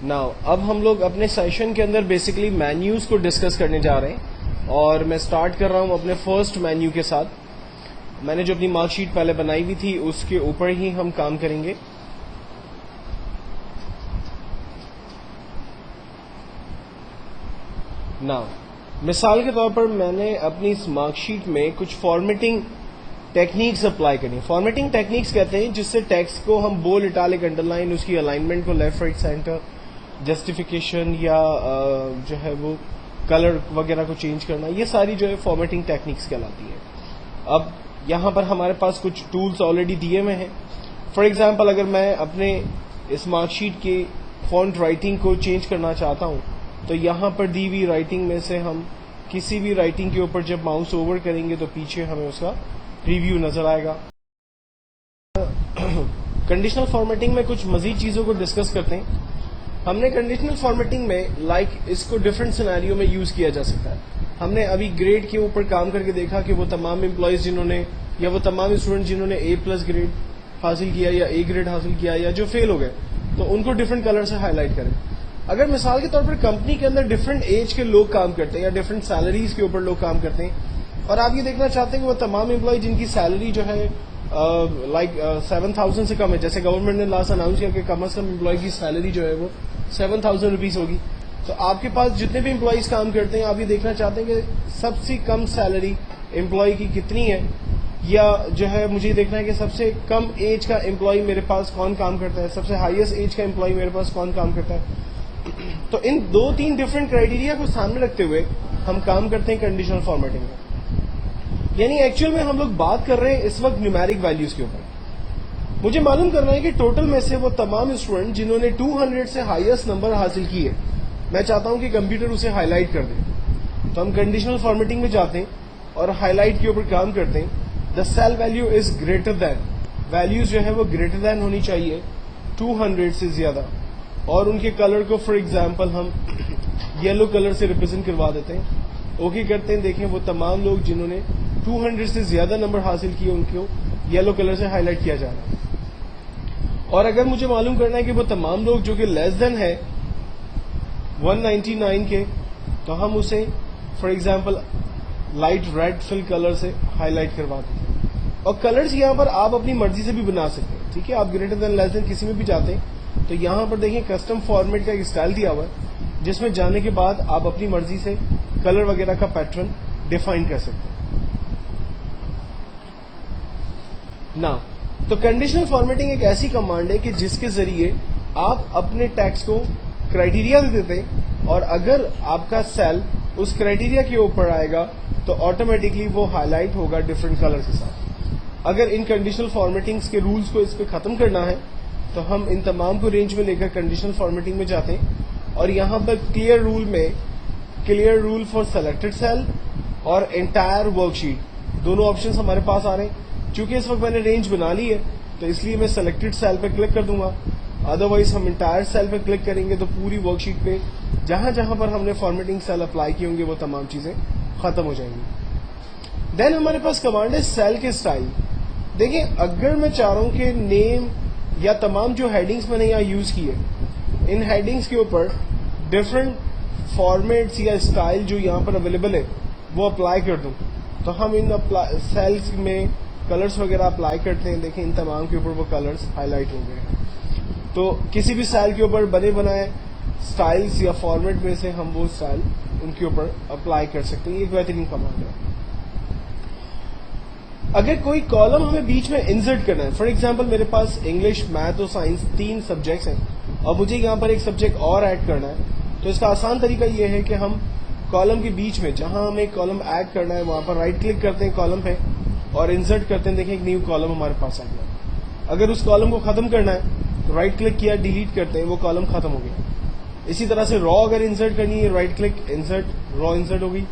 नाउ अब हम लोग अपने सेशन के अंदर बेसिकली मेन्यूज को डिस्कस करने जा रहे हैं और मैं स्टार्ट कर रहा हूं अपने फर्स्ट मेन्यू के साथ। मैंने जो अपनी मार्कशीट पहले बनाई हुई थी उसके ऊपर ही हम काम करेंगे। नाउ मिसाल के तौर पर मैंने अपनी इस मार्कशीट में कुछ फॉर्मेटिंग टेक्निक्स अप्लाई करनी है। फॉर्मेटिंग टेक्निक्स कहते हैं जिससे टेक्स्ट को हम बोल्ड, इटालिक, अंडरलाइन, उसकी अलाइनमेंट को लेफ्ट, राइट, सेंटर, जस्टिफिकेशन या जो है वो कलर वगैरह को चेंज करना, ये सारी जो है फॉर्मेटिंग टेक्निक्स कहलाती है। अब यहां पर हमारे पास कुछ टूल्स ऑलरेडी दिए हुए हैं। फॉर एग्जाम्पल, अगर मैं अपने इस मार्कशीट के फॉन्ट राइटिंग को चेंज करना चाहता हूं तो यहां पर दी हुई राइटिंग में से हम किसी भी राइटिंग के ऊपर जब माउस ओवर करेंगे तो पीछे हमें उसका प्रीव्यू नजर आएगा। कंडीशनल फॉर्मेटिंग में कुछ मजीद चीजों को डिस्कस करते हैं। हमने कंडीशनल फॉर्मेटिंग में इसको डिफरेंट सिनेरियो में यूज किया जा सकता है। हमने अभी ग्रेड के ऊपर काम करके देखा कि वो तमाम एम्प्लॉयज जिन्होंने या वो तमाम स्टूडेंट जिन्होंने A प्लस ग्रेड हासिल किया या A ग्रेड हासिल किया या जो फेल हो गए, तो उनको डिफरेंट कलर से हाईलाइट करें। अगर मिसाल के तौर पर कंपनी के अंदर डिफरेंट एज के लोग काम करते हैं या डिफरेंट सैलरीज के ऊपर लोग काम करते हैं और आप ये देखना चाहते हैं कि वो तमाम एम्प्लॉय जिनकी सैलरी जो है 7,000 से कम है, जैसे गवर्नमेंट ने लास्ट अनाउंस किया कि कम से कम एम्प्लॉय की सैलरी जो है वो 7,000 रुपीज होगी, तो आपके पास जितने भी एम्प्लॉयज काम करते हैं आप ये देखना चाहते हैं कि सबसे कम सैलरी एम्प्लॉय की कितनी है, या जो है मुझे देखना है कि सबसे कम एज का एम्प्लॉय मेरे पास कौन काम करता है, सबसे हाईएस्ट एज का एम्प्लॉय मेरे पास कौन काम करता है। तो इन 2-3 डिफरेंट क्राइटेरिया को सामने रखते हुए हम काम करते हैं कंडीशनल फॉर्मेटिंग में। यानी एक्चुअल में हम लोग बात कर रहे हैं इस वक्त न्यूमेरिक वैल्यूज के ऊपर। मुझे मालूम करना है कि टोटल में से वो तमाम स्टूडेंट जिन्होंने 200 से हाईएस्ट नंबर हासिल किए, मैं चाहता हूं कि कंप्यूटर उसे हाईलाइट कर दे। तो हम कंडीशनल फॉर्मेटिंग में जाते हैं और हाईलाइट के ऊपर काम करते हैं। The cell value is greater than, values जो है वो ग्रेटर देन होनी चाहिए 200 से ज्यादा, और उनके कलर को फॉर एग्जाम्पल हम येलो कलर से रिप्रेजेंट करवा देते हैं। ओके करते हैं। देखें वो तमाम लोग जिन्होंने 200 से ज्यादा नंबर हासिल किए उनको येलो कलर से हाईलाइट किया जा रहा है। और अगर मुझे मालूम करना है कि वो तमाम लोग जो कि लेस देन है 199 के, तो हम उसे for example light red fill colour से हाईलाइट करवा देते हैं। और कलर्स यहाँ पर आप अपनी मर्जी से भी बना सकते हैं, ठीक है। आप ग्रेटर देन लेस देन किसी में भी जाते हैं तो यहाँ पर देखिए कस्टम फॉर्मेट का एक स्टाइल दिया हुआ है, जिसमें जाने के बाद आप अपनी मर्जी से कलर वगैरह का पैटर्न डिफाइन कर सकते हैं ना। तो कंडीशनल फॉर्मेटिंग एक ऐसी कमांड है कि जिसके जरिए आप अपने टेक्स्ट को क्राइटेरिया दे देते हैं, और अगर आपका सेल उस क्राइटेरिया के ऊपर आएगा तो ऑटोमेटिकली वो हाईलाइट होगा डिफरेंट कलर के साथ। अगर इन कंडीशनल फॉर्मेटिंग्स के रूल्स को इस पे खत्म करना है तो हम इन तमाम को रेंज में लेकर कंडीशनल फॉर्मेटिंग में जाते हैं, और यहां पर clear rule for selected cell और एंटायर वर्कशीट दोनों ऑप्शंस हमारे पास आ रहे हैं। चूंकि इस वक्त मैंने रेंज बना ली है तो इसलिए मैं सेलेक्टेड सेल पे क्लिक कर दूंगा, अदरवाइज हम एंटायर सेल पे क्लिक करेंगे तो पूरी वर्कशीट पे जहां जहां पर हमने फॉर्मेटिंग सेल अप्लाई किए होंगे वो तमाम चीजें खत्म हो जाएंगी। देन हमारे पास कमांड है सेल के स्टाइल। देखिए अगर मैं चाह रहा हूं कि नेम या तमाम जो हेडिंग्स मैंने यहाँ यूज की है, इन हेडिंग्स के ऊपर डिफरेंट फॉर्मेट्स या स्टाइल जो यहाँ पर अवेलेबल है वो अप्लाई कर दूं, तो हम इन सेल्स में कलर्स वगैरह अप्लाई करते हैं। देखिए इन तमाम के ऊपर वो कलर्स हाईलाइट हो गए हैं। तो किसी भी सेल के ऊपर बने बनाए स्टाइल्स या फॉर्मेट में से हम वो स्टाइल उनके ऊपर अप्लाई कर सकते हैं। ये एक बेहतरीन कमांड है। अगर कोई कॉलम हमें बीच में इंसर्ट करना है, फॉर एग्जांपल मेरे पास इंग्लिश, मैथ और साइंस 3 सब्जेक्ट्स हैं और मुझे यहाँ पर एक सब्जेक्ट और ऐड करना है, तो इसका आसान तरीका ये है कि हम कॉलम के बीच में जहां हमें कॉलम ऐड करना है वहां पर राइट क्लिक करते हैं कॉलम पे और इंसर्ट करते हैं। देखिए एक न्यू कॉलम हमारे पास आ गया। अगर उस कॉलम को खत्म करना है तो राइट क्लिक किया, डिलीट करते हैं, वो कॉलम खत्म हो गया। इसी तरह से रॉ अगर इंसर्ट करनी है, right click, insert, raw insert हो गई।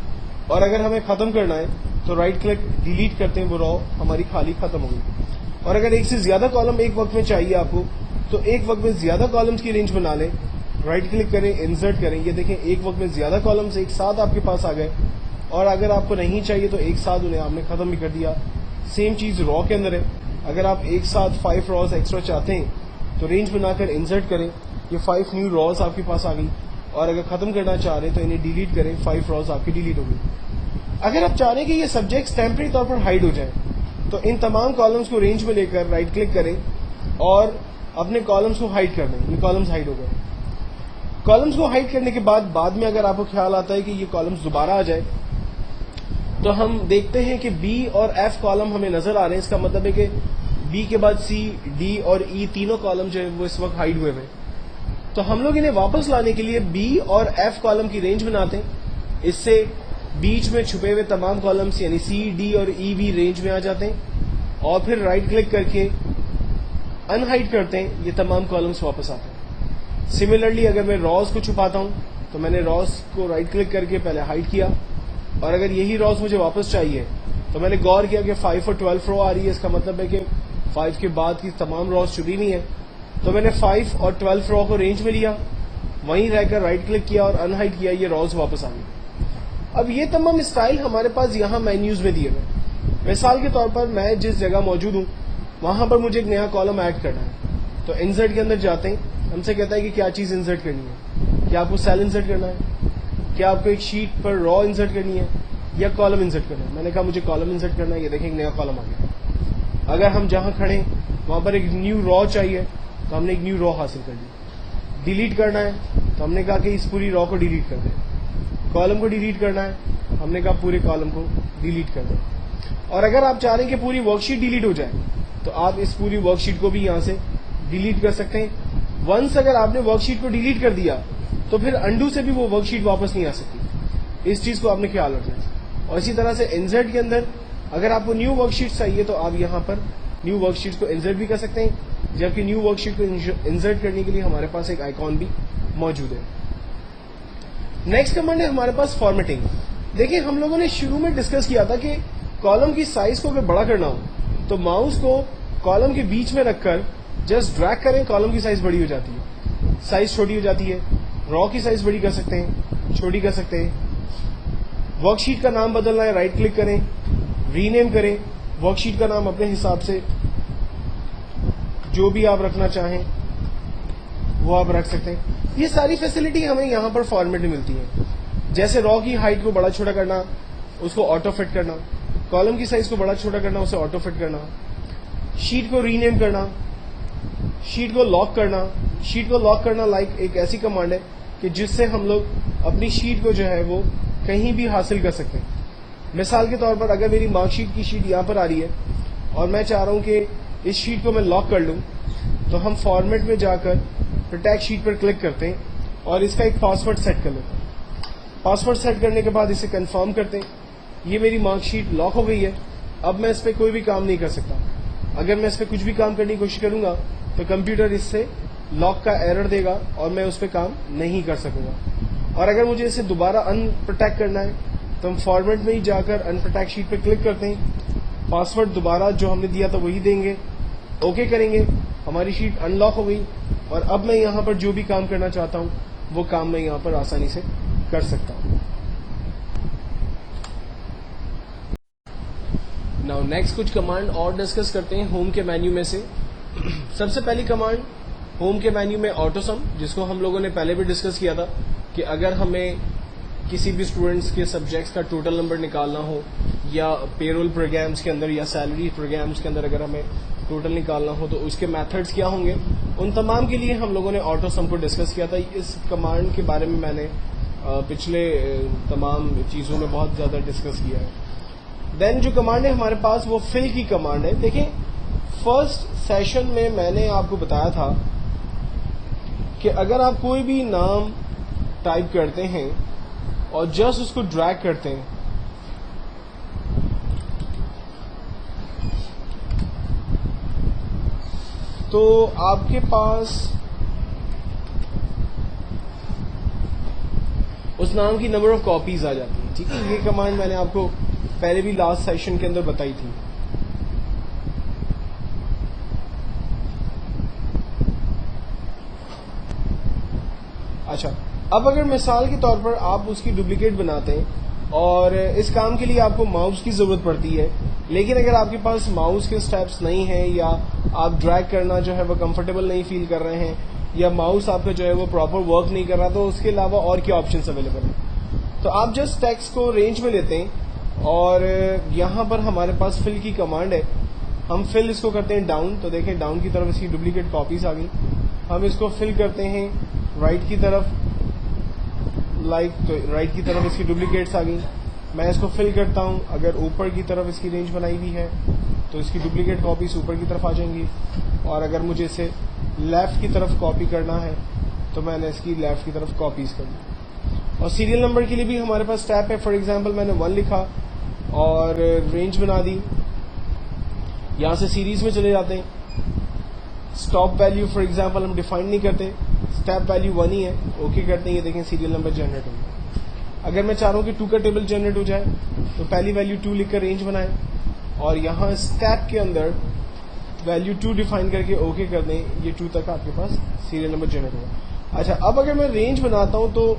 और अगर हमें खत्म करना है तो राइट क्लिक, डिलीट करते हैं, वो रॉ हमारी खाली खत्म हो गई। और अगर एक से ज्यादा कॉलम एक वक्त में चाहिए आपको, तो एक वक्त में ज्यादा कॉलम्स की रेंज बना लें, राइट क्लिक करें, इंसर्ट करें। ये देखें एक वक्त में ज्यादा कॉलम्स एक साथ आपके पास आ गए, और अगर आपको नहीं चाहिए तो एक साथ उन्हें आपने खत्म भी कर दिया। सेम चीज रॉ के अंदर है। अगर आप एक साथ 5 रॉज एक्स्ट्रा चाहते हैं तो रेंज बनाकर इंसर्ट करें, ये 5 न्यू रॉज आपके पास आ गई। और अगर खत्म करना चाह रहे हैं तो इन्हें डिलीट करें, 5 रॉज आपकी डिलीट हो गई। अगर आप चाह रहे हैं कि ये सब्जेक्ट्स टेम्परेरी तौर पर हाइड हो जाए, तो इन तमाम कॉलम्स को रेंज में लेकर राइट क्लिक करें और अपने कॉलम्स को हाइड कर दें। ये कॉलम्स हाइड हो गए। कॉलम्स को हाइड करने के बाद में अगर आपको ख्याल आता है कि ये कॉलम्स दोबारा आ जाए, तो हम देखते हैं कि बी और एफ कॉलम हमें नजर आ रहे हैं। इसका मतलब है कि बी के बाद सी, डी और ई तीनों कॉलम जो है वो इस वक्त हाइड हुए हैं। तो हम लोग इन्हें वापस लाने के लिए बी और एफ कॉलम की रेंज बनाते हैं। इससे बीच में छुपे हुए तमाम कॉलम्स यानी सी, डी और ई भी रेंज में आ जाते हैं, और फिर राइट क्लिक करके अनहाइड करते हैं, ये तमाम कॉलम्स वापस आते हैं। सिमिलरली अगर मैं रॉज को छुपाता हूं तो मैंने रॉज को राइट क्लिक करके पहले हाइड किया, और अगर यही रॉज मुझे वापस चाहिए तो मैंने गौर किया कि 5 और 12 रो आ रही है। इसका मतलब है कि 5 के बाद की तमाम रॉज छुपी हुई है। तो मैंने 5 और 12 रो को रेंज में लिया, वहीं रहकर राइट क्लिक किया और अनहाइड किया, ये रॉज वापस आ गई। अब ये तमाम स्टाइल हमारे पास यहाँ मेन्यूज में दिए हुए। मिसाल के तौर पर मैं जिस जगह मौजूद हूँ वहां पर मुझे एक नया कॉलम ऐड करना है, तो इंसर्ट के अंदर जाते हैं, हमसे कहता है कि क्या चीज इंसर्ट करनी है, क्या आपको सेल इंसर्ट करना है, क्या आपको एक शीट पर रॉ इंसर्ट करनी है या कॉलम इंसर्ट करना है। मैंने कहा मुझे कॉलम इंसर्ट करना है। ये देखें एक नया कॉलम आ गया। अगर हम जहां खड़े वहां पर एक न्यू रॉ चाहिए तो हमने एक न्यू रॉ हासिल कर ली। डिलीट करना है तो हमने कहा कि इस पूरी रॉ को डिलीट कर दें। कॉलम को डिलीट करना है, हमने कहा पूरे कॉलम को डिलीट कर दें। और अगर आप चाह रहे हैं कि पूरी वर्कशीट डिलीट हो जाए तो आप इस पूरी वर्कशीट को भी यहां से डिलीट कर सकते हैं। वंस अगर आपने वर्कशीट को डिलीट कर दिया तो फिर अंडू से भी वो वर्कशीट वापस नहीं आ सकती। इस चीज को आपने ख्याल रखना है। और इसी तरह से इंसर्ट के अंदर अगर आपको न्यू वर्कशीट चाहिए तो आप यहाँ पर न्यू वर्कशीट को इंसर्ट भी कर सकते हैं, जबकि न्यू वर्कशीट को इंसर्ट करने के लिए हमारे पास एक आइकॉन भी मौजूद है। नेक्स्ट कमांड है हमारे पास फॉर्मेटिंग। देखिए हम लोगों ने शुरू में डिस्कस किया था कि कॉलम की साइज को अगर बड़ा करना हो तो माउस को कॉलम के बीच में रखकर जस्ट ड्रैग करें, कॉलम की साइज बड़ी हो जाती है, साइज छोटी हो जाती है। रॉ की साइज बड़ी कर सकते हैं, छोटी कर सकते हैं। वर्कशीट का नाम बदलना है, राइट क्लिक करें, रीनेम करें, वर्कशीट का नाम अपने हिसाब से जो भी आप रखना चाहें वो आप रख सकते हैं। ये सारी फैसिलिटी हमें यहाँ पर फॉर्मेट में मिलती है, जैसे रॉ की हाइट को बड़ा छोटा करना, उसको ऑटो फिट करना, कॉलम की साइज को बड़ा छोटा करना, उसे ऑटो फिट करना, शीट को रीनेम करना, शीट को लॉक करना। शीट को लॉक करना लाइक एक ऐसी कमांड है कि जिससे हम लोग अपनी शीट को जो है वो कहीं भी हासिल कर सकते हैं। मिसाल के तौर पर अगर मेरी मार्कशीट की शीट यहाँ पर आ रही है और मैं चाह रहा हूँ कि इस शीट को मैं लॉक कर लूँ, तो हम फॉर्मेट में जाकर प्रोटेक्ट शीट पर क्लिक करते हैं और इसका एक पासवर्ड सेट कर लेते हैं। पासवर्ड सेट करने के बाद इसे कंफर्म करते हैं। ये मेरी मार्कशीट लॉक हो गई है। अब मैं इस पर कोई भी काम नहीं कर सकता। अगर मैं इस पर कुछ भी काम करने की कोशिश करूंगा तो कंप्यूटर इससे लॉक का एरर देगा और मैं उस पर काम नहीं कर सकूंगा। और अगर मुझे इसे दोबारा अनप्रोटेक्ट करना है तो हम फॉर्मेट में ही जाकर अनप्रोटेक्ट शीट पर क्लिक करते हैं, पासवर्ड दोबारा जो हमने दिया था वही देंगे, ओके करेंगे, हमारी शीट अनलॉक हो गई और अब मैं यहाँ पर जो भी काम करना चाहता हूँ वो काम मैं यहाँ पर आसानी से कर सकता हूँ। नाउ नेक्स्ट कुछ कमांड और डिस्कस करते हैं होम के मेन्यू में से। सबसे पहली कमांड होम के मेन्यू में ऑटो सम, जिसको हम लोगों ने पहले भी डिस्कस किया था कि अगर हमें किसी भी स्टूडेंट्स के सब्जेक्ट्स का टोटल नंबर निकालना हो या पेरोल प्रोग्राम्स के अंदर या सैलरी प्रोग्राम्स के अंदर अगर हमें टोटल निकालना हो तो उसके मेथड्स क्या होंगे, उन तमाम के लिए हम लोगों ने ऑटो सम को डिस्कस किया था। इस कमांड के बारे में मैंने पिछले तमाम चीज़ों में बहुत ज़्यादा डिस्कस किया है। देन जो कमांड है हमारे पास वो फिल की कमांड है। देखिए, फर्स्ट सेशन में मैंने आपको बताया था कि अगर आप कोई भी नाम टाइप करते हैं और जस्ट उसको ड्रैग करते हैं तो आपके पास उस नाम की नंबर ऑफ कॉपीज आ जाती है। ठीक है, ये कमांड मैंने आपको पहले भी लास्ट सेशन के अंदर बताई थी। अच्छा, अब अगर मिसाल के तौर पर आप उसकी डुप्लीकेट बनाते हैं और इस काम के लिए आपको माउस की जरूरत पड़ती है, लेकिन अगर आपके पास माउस के स्टेप्स नहीं हैं या आप ड्रैग करना जो है वो कंफर्टेबल नहीं फील कर रहे हैं या माउस आपका जो है वो प्रॉपर वर्क नहीं कर रहा, तो उसके अलावा और क्या ऑप्शंस अवेलेबल हैं। तो आप जस्ट टेक्स्ट को रेंज में लेते हैं और यहाँ पर हमारे पास फिल की कमांड है। हम फिल इसको करते हैं डाउन, तो देखें डाउन की तरफ इसकी डुप्लीकेट कॉपीज आ गई। हम इसको फिल करते हैं राइट की तरफ, तो राइट की तरफ इसकी डुप्लीकेट्स आ गई। मैं इसको फिल करता हूं, अगर ऊपर की तरफ इसकी रेंज बनाई हुई है तो इसकी डुप्लीकेट कॉपीज ऊपर की तरफ आ जाएंगी, और अगर मुझे इसे लेफ्ट की तरफ कॉपी करना है तो मैंने इसकी लेफ्ट की तरफ कॉपीज कर दी। और सीरियल नंबर के लिए भी हमारे पास स्टेप है। फॉर एग्जांपल मैंने 1 लिखा और रेंज बना दी, यहां से सीरीज में चले जाते हैं। स्टॉप वैल्यू फॉर एग्जांपल हम डिफाइन नहीं करते, स्टेप वैल्यू 1 ही है, ओके करते हैं। ये देखें सीरियल नंबर जनरेट हो गया। अगर मैं चाह रहा हूं कि 2 का टेबल जनरेट हो जाए तो पहली वैल्यू 2 लिखकर रेंज बनाएं और यहां स्टेप के अंदर वैल्यू 2 डिफाइन करके ओके कर दें। ये 2 तक आपके पास सीरियल नंबर जनरेट होगा। अच्छा, अब अगर मैं रेंज बनाता हूं तो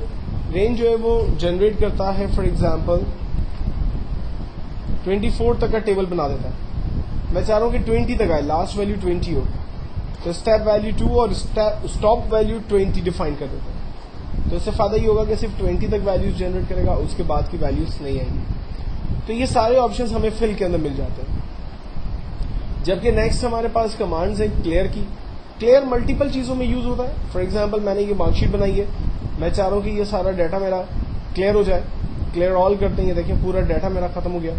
रेंज जो है वो जनरेट करता है फॉर एग्जांपल 24 तक का टेबल बना देता है। मैं चाह रहा हूं कि 20 तक आए, लास्ट वैल्यू 20 हो, तो स्टेप वैल्यू 2 और स्टॉप वैल्यू 20 डिफाइन कर देते हैं। तो इससे फायदा ये होगा कि सिर्फ 20 तक वैल्यूज जनरेट करेगा, उसके बाद की वैल्यूज नहीं आएंगी। तो ये सारे ऑप्शंस हमें फिल के अंदर मिल जाते हैं। जबकि नेक्स्ट हमारे पास कमांड्स है क्लियर की। क्लियर मल्टीपल चीजों में यूज होता है। फॉर एग्जांपल मैंने ये मार्कशीट बनाई है, मैं चाह रहा हूं कि ये सारा डाटा मेरा क्लियर हो जाए। क्लियर ऑल करते हैं, ये देखिए पूरा डाटा मेरा खत्म हो गया।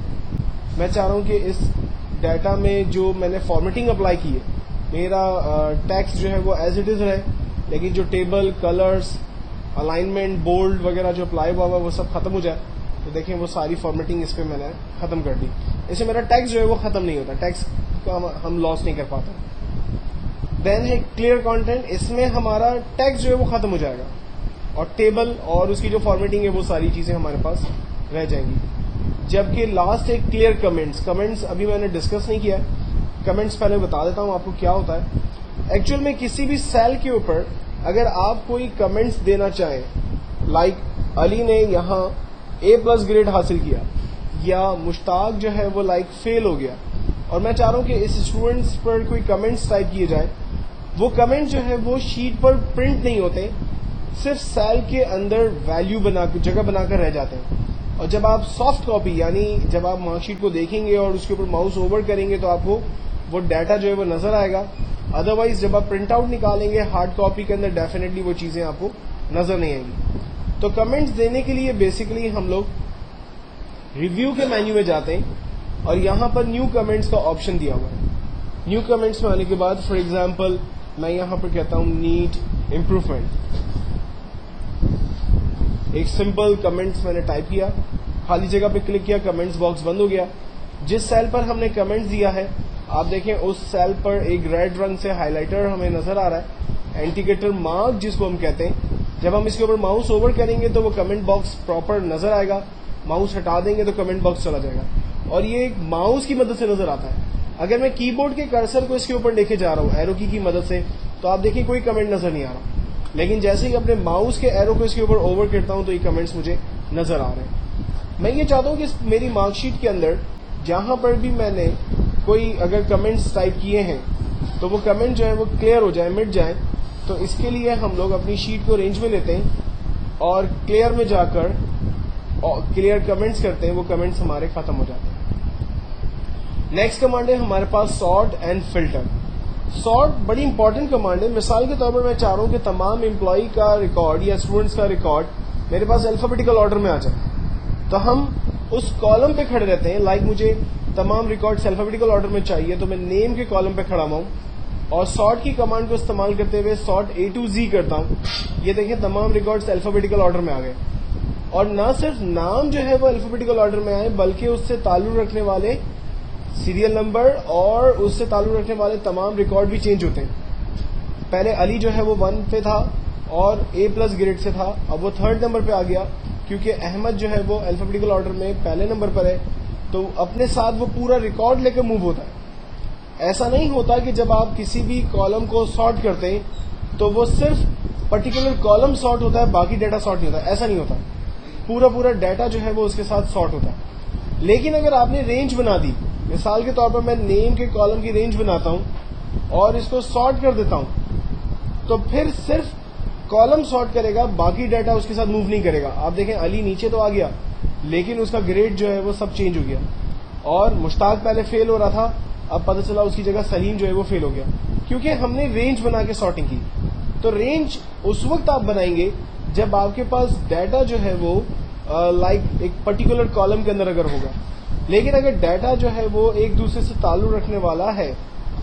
मैं चाह रहा हूं कि इस डाटा में जो मैंने फॉर्मेटिंग अप्लाई की है, मेरा टेक्स्ट जो है वो एज इट इज रहे, लेकिन जो टेबल, कलर्स, अलाइनमेंट, बोल्ड वगैरह जो अप्लाई हुआ वो सब खत्म हो जाए। तो देखें वो सारी फॉर्मेटिंग इस पर मैंने खत्म कर दी। इससे मेरा टेक्स्ट जो है वो खत्म नहीं होता, टेक्स्ट को हम लॉस नहीं कर पाते। देन है क्लियर कंटेंट, इसमें हमारा टेक्स्ट जो है वो खत्म हो जाएगा और टेबल और उसकी जो फॉर्मेटिंग है वो सारी चीजें हमारे पास रह जाएंगी। जबकि लास्ट है क्लियर कमेंट्स। कमेंट्स अभी मैंने डिस्कस नहीं किया है, कमेंट्स पहले बता देता हूं आपको क्या होता है। एक्चुअल में किसी भी सेल के ऊपर अगर आप कोई कमेंट्स देना चाहें, लाइक अली ने यहां A+ ग्रेड हासिल किया, या मुश्ताक जो है वो लाइक फेल हो गया और मैं चाह रहा हूँ कि इस स्टूडेंट्स पर कोई कमेंट्स टाइप किए जाए, वो कमेंट जो है वो शीट पर प्रिंट नहीं होते, सिर्फ सेल के अंदर वैल्यू जगह बनाकर रह जाते हैं। और जब आप सॉफ्ट कॉपी यानी जब आप मार्कशीट को देखेंगे और उसके ऊपर माउस ओवर करेंगे तो आपको वो डाटा जो है वो नजर आएगा। अदरवाइज जब आप प्रिंट आउट निकालेंगे हार्ड कॉपी के अंदर डेफिनेटली वो चीजें आपको नजर नहीं आएंगी। तो कमेंट्स देने के लिए बेसिकली हम लोग रिव्यू के मेन्यू में जाते हैं और यहां पर न्यू कमेंट्स का ऑप्शन दिया हुआ है। न्यू कमेंट्स में आने के बाद फॉर एग्जांपल मैं यहां पर कहता हूं नीड इम्प्रूवमेंट, एक सिंपल कमेंट्स मैंने टाइप किया, खाली जगह पे क्लिक किया, कमेंट्स बॉक्स बंद हो गया। जिस सेल पर हमने कमेंट्स दिया है आप देखें उस सेल पर एक रेड रंग से हाइलाइटर हमें नजर आ रहा है, इंडिकेटर मार्क जिसको हम कहते हैं। जब हम इसके ऊपर माउस ओवर करेंगे तो वो कमेंट बॉक्स प्रॉपर नजर आएगा, माउस हटा देंगे तो कमेंट बॉक्स चला जाएगा और ये एक माउस की मदद से नजर आता है। अगर मैं कीबोर्ड के कर्सर को इसके ऊपर लेके जा रहा हूं एरो की मदद से तो आप देखिए कोई कमेंट नजर नहीं आ रहा, लेकिन जैसे ही अपने माउस के एरो को इसके ऊपर ओवर करता हूं तो ये कमेंट्स मुझे नजर आ रहे हैं। मैं ये चाहता हूं कि मेरी मार्कशीट के अंदर जहां पर भी मैंने कोई अगर कमेंट्स टाइप किए हैं तो वो कमेंट जो है वो क्लियर हो जाए, मिट जाए। तो इसके लिए हम लोग अपनी शीट को रेंज में लेते हैं और क्लियर में जाकर क्लियर कमेंट्स करते हैं, वो कमेंट्स हमारे खत्म हो जाते हैं। नेक्स्ट कमांड है हमारे पास सॉर्ट एंड फिल्टर। सॉर्ट बड़ी इंपॉर्टेंट कमांड है। मिसाल के तौर पर मैं चाह रहा हूं कि तमाम एम्प्लॉय का रिकॉर्ड या स्टूडेंट्स का रिकॉर्ड मेरे पास अल्फाबेटिकल ऑर्डर में आ जाए, तो हम उस कॉलम पे खड़े रहते हैं। लाइक मुझे तमाम रिकॉर्ड्स अल्फाबेटिकल ऑर्डर में चाहिए तो मैं नेम के कॉलम पे खड़ा हुआ और सॉर्ट की कमांड को इस्तेमाल करते हुए सॉर्ट A to Z करता हूं। ये देखें तमाम रिकॉर्ड्स अल्फाबेटिकल ऑर्डर में आ गए और न सिर्फ नाम जो है वो अल्फाबेटिकल ऑर्डर में आए बल्कि उससे ताल्लुक रखने वाले सीरियल नंबर और उससे ताल्लुक रखने वाले तमाम रिकॉर्ड भी चेंज होते हैं। पहले अली जो है वो 1 पे था और A+ ग्रेड से था, अब वो 3rd नंबर पे आ गया क्योंकि अहमद जो है वो अल्फाबेटिकल ऑर्डर में पहले नंबर पर है, तो अपने साथ वो पूरा रिकॉर्ड लेकर मूव होता है। ऐसा नहीं होता कि जब आप किसी भी कॉलम को सॉर्ट करते हैं तो वो सिर्फ पर्टिकुलर कॉलम सॉर्ट होता है, बाकी डाटा सॉर्ट नहीं होता। ऐसा नहीं होता, पूरा डाटा जो है वो उसके साथ सॉर्ट होता है। लेकिन अगर आपने रेंज बना दी, मिसाल के तौर पर मैं नेम के कॉलम की रेंज बनाता हूं और इसको सॉर्ट कर देता हूं, तो फिर सिर्फ कॉलम सॉर्ट करेगा, बाकी डाटा उसके साथ मूव नहीं करेगा। आप देखें अली नीचे तो आ गया लेकिन उसका ग्रेड जो है वो सब चेंज हो गया और मुश्ताक पहले फेल हो रहा था, अब पता चला उसकी जगह सलीम जो है वो फेल हो गया क्योंकि हमने रेंज बना के सॉर्टिंग की। तो रेंज उस वक्त आप बनाएंगे जब आपके पास डाटा जो है वो लाइक एक पर्टिकुलर कॉलम के अंदर अगर होगा। लेकिन अगर डाटा जो है वो एक दूसरे से ताल्लुक रखने वाला है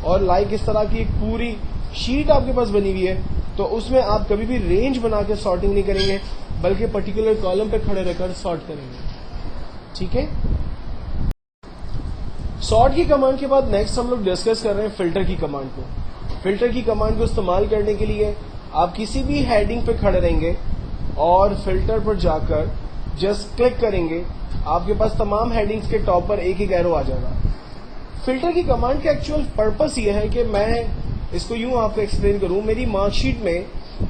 और लाइक इस तरह की एक पूरी शीट आपके पास बनी हुई है तो उसमें आप कभी भी रेंज बना के सॉर्टिंग नहीं करेंगे बल्कि पर्टिकुलर कॉलम पे खड़े रहकर सॉर्ट करेंगे। ठीक है। सॉर्ट की कमांड के बाद नेक्स्ट हम लोग डिस्कस कर रहे हैं फिल्टर की कमांड को। फिल्टर की कमांड को इस्तेमाल करने के लिए आप किसी भी हेडिंग पे खड़े रहेंगे और फिल्टर पर जाकर जस्ट क्लिक करेंगे, आपके पास तमाम हेडिंग्स के टॉप पर एक एक एरो आ जाएगा। फिल्टर की कमांड का एक्चुअल पर्पस ये है कि मैं इसको यूं आपको एक्सप्लेन करूं। मेरी मार्कशीट में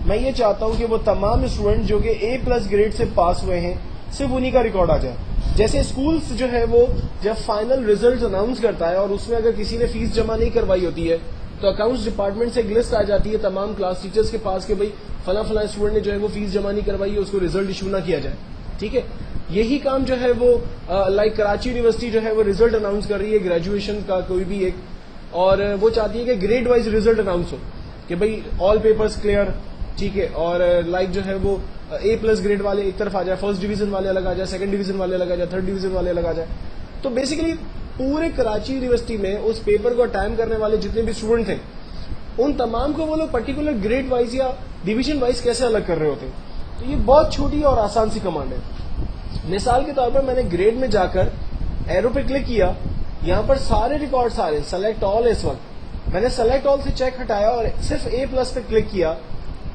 मैं ये चाहता हूं कि वो तमाम स्टूडेंट जो कि A+ ग्रेड से पास हुए हैं सिर्फ उन्हीं का रिकॉर्ड आ जाए। जैसे स्कूल्स जो है वो जब फाइनल रिजल्ट अनाउंस करता है और उसमें अगर किसी ने फीस जमा नहीं करवाई होती है तो अकाउंट्स डिपार्टमेंट से एक लिस्ट आ जाती है तमाम क्लास टीचर्स के पास कि भाई फला स्टूडेंट ने जो है वो फीस जमा नहीं करवाई है, उसको रिजल्ट इशू ना किया जाए। ठीक है। यही काम जो है वो लाइक कराची यूनिवर्सिटी जो है वो रिजल्ट अनाउंस कर रही है ग्रेजुएशन का कोई भी एक, और वो चाहती है कि ग्रेड वाइज रिजल्ट अनाउंस हो कि भाई ऑल पेपर्स क्लियर। ठीक है। और लाइक जो है वो A+ ग्रेड वाले एक तरफ आ जाए, फर्स्ट डिवीजन वाले अलग आ जाए, सेकंड डिवीजन वाले अलग आ जाए, थर्ड डिवीजन वाले अलग आ जाए। तो बेसिकली पूरे कराची यूनिवर्सिटी में उस पेपर को अटेम्प्ट करने वाले जितने भी स्टूडेंट थे उन तमाम को वो लोग पर्टिकुलर ग्रेड वाइज या डिवीजन वाइज कैसे अलग कर रहे होते हैं। तो ये बहुत छोटी और आसान सी कमांड है। मिसाल के तौर पर मैंने ग्रेड में जाकर एरो पे क्लिक किया, यहां पर सारे रिकॉर्ड सारे सेलेक्ट ऑल है। इस वक्त मैंने सेलेक्ट ऑल से चेक हटाया और सिर्फ A+ पे क्लिक किया,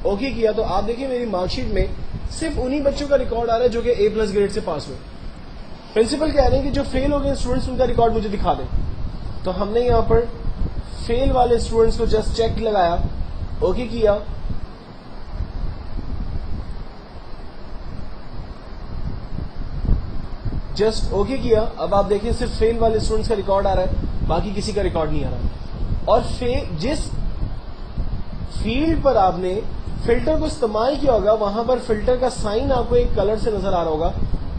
ओके किया, तो आप देखिए मेरी मार्कशीट में सिर्फ उन्हीं बच्चों का रिकॉर्ड आ रहा है जो कि A+ ग्रेड से पास हुए। प्रिंसिपल कह रहे हैं कि जो फेल हो गए स्टूडेंट्स उनका रिकॉर्ड मुझे दिखा दें। तो हमने यहाँ पर फेल वाले स्टूडेंट्स को जस्ट चेक लगाया, ओके किया, जस्ट ओके किया, अब आप देखिए सिर्फ फेल वाले स्टूडेंट्स का रिकॉर्ड आ रहा है, बाकी किसी का रिकॉर्ड नहीं आ रहा। और जिस फील्ड पर आपने फिल्टर को इस्तेमाल किया होगा वहां पर फिल्टर का साइन आपको एक कलर से नजर आ रहा होगा,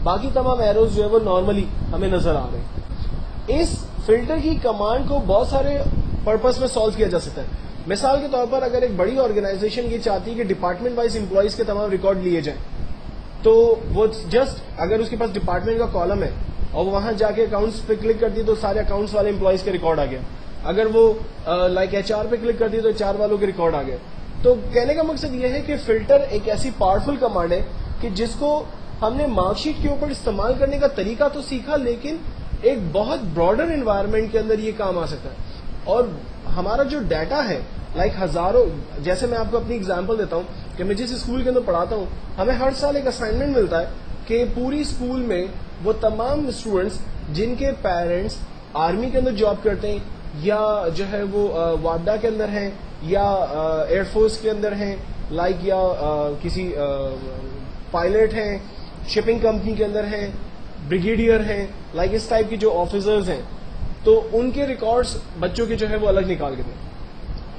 बाकी तमाम एरोज जो है वो नॉर्मली हमें नजर आ रहे हैं। इस फिल्टर की कमांड को बहुत सारे पर्पस में सॉल्व किया जा सकता है। मिसाल के तौर पर अगर एक बड़ी ऑर्गेनाइजेशन ये चाहती है कि डिपार्टमेंट वाइज एम्प्लॉइज के तमाम रिकॉर्ड लिए जाएं, तो वो जस्ट अगर उसके पास डिपार्टमेंट का कॉलम है और वो वहां जाके अकाउंट्स पे क्लिक करती है तो सारे अकाउंट्स वाले एम्प्लॉइज के रिकॉर्ड आ गया। अगर वो लाइक एचआर पे क्लिक करती है तो एचआर वालों के रिकॉर्ड आ गए। तो कहने का मकसद ये है कि फिल्टर एक ऐसी पावरफुल कमांड है कि जिसको हमने मार्कशीट के ऊपर इस्तेमाल करने का तरीका तो सीखा, लेकिन एक बहुत ब्रॉडर एनवायरनमेंट के अंदर ये काम आ सकता है। और हमारा जो डाटा है लाइक हजारों, जैसे मैं आपको अपनी एग्जांपल देता हूं कि मैं जिस स्कूल के अंदर पढ़ाता हूं, हमें हर साल एक असाइनमेंट मिलता है कि पूरी स्कूल में वो तमाम स्टूडेंट्स जिनके पेरेंट्स आर्मी के अंदर जॉब करते हैं या जो है वो वाडा के अंदर हैं या एयरफोर्स के अंदर हैं, लाइक या किसी पायलट हैं, शिपिंग कंपनी के अंदर हैं, ब्रिगेडियर हैं, लाइक इस टाइप की जो ऑफिसर्स हैं, तो उनके रिकॉर्ड्स बच्चों के जो है वो अलग निकाल के दें।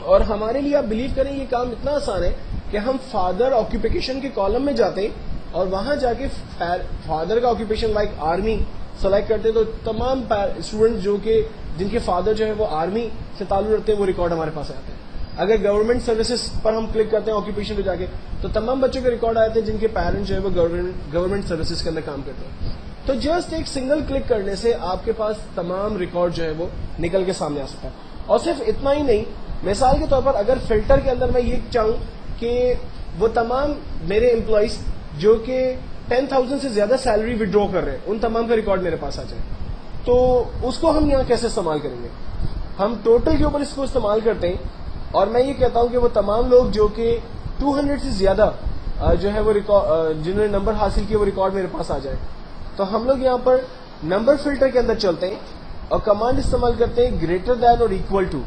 और हमारे लिए आप बिलीव करें ये काम इतना आसान है कि हम फादर ऑक्यूपेशन के कॉलम में जाते हैं और वहां जाके फादर का ऑक्यूपेशन लाइक आर्मी सेलेक्ट करते हैं, तो तमाम स्टूडेंट जो कि जिनके फादर जो है वो आर्मी से ताल्लुक रखते हैं वो रिकॉर्ड हमारे पास आते हैं। अगर गवर्नमेंट सर्विसेज पर हम क्लिक करते हैं ऑक्यूपेशन पे जाके, तो तमाम बच्चों के रिकॉर्ड आते हैं जिनके पेरेंट्स जो है वो गवर्नमेंट सर्विसेज के अंदर काम करते हैं। तो जस्ट एक सिंगल क्लिक करने से आपके पास तमाम रिकॉर्ड जो है वो निकल के सामने आ सकता है। और सिर्फ इतना ही नहीं, मिसाल के तौर पर अगर फिल्टर के अंदर मैं ये चाहूं कि वो तमाम मेरे एम्प्लॉइज जो कि 10,000 से ज्यादा सैलरी विड्रॉ कर रहे हैं उन तमाम का रिकॉर्ड मेरे पास आ जाए, तो उसको हम यहाँ कैसे इस्तेमाल करेंगे? हम टोटल के ऊपर इसको इस्तेमाल करते हैं और मैं ये कहता हूं कि वो तमाम लोग जो कि 200 से ज्यादा जो है वो रिकॉर्ड जिन्होंने नंबर हासिल किए वो रिकॉर्ड मेरे पास आ जाए। तो हम लोग यहाँ पर नंबर फिल्टर के अंदर चलते हैं और कमांड इस्तेमाल करते हैं ग्रेटर दैन और इक्वल टू।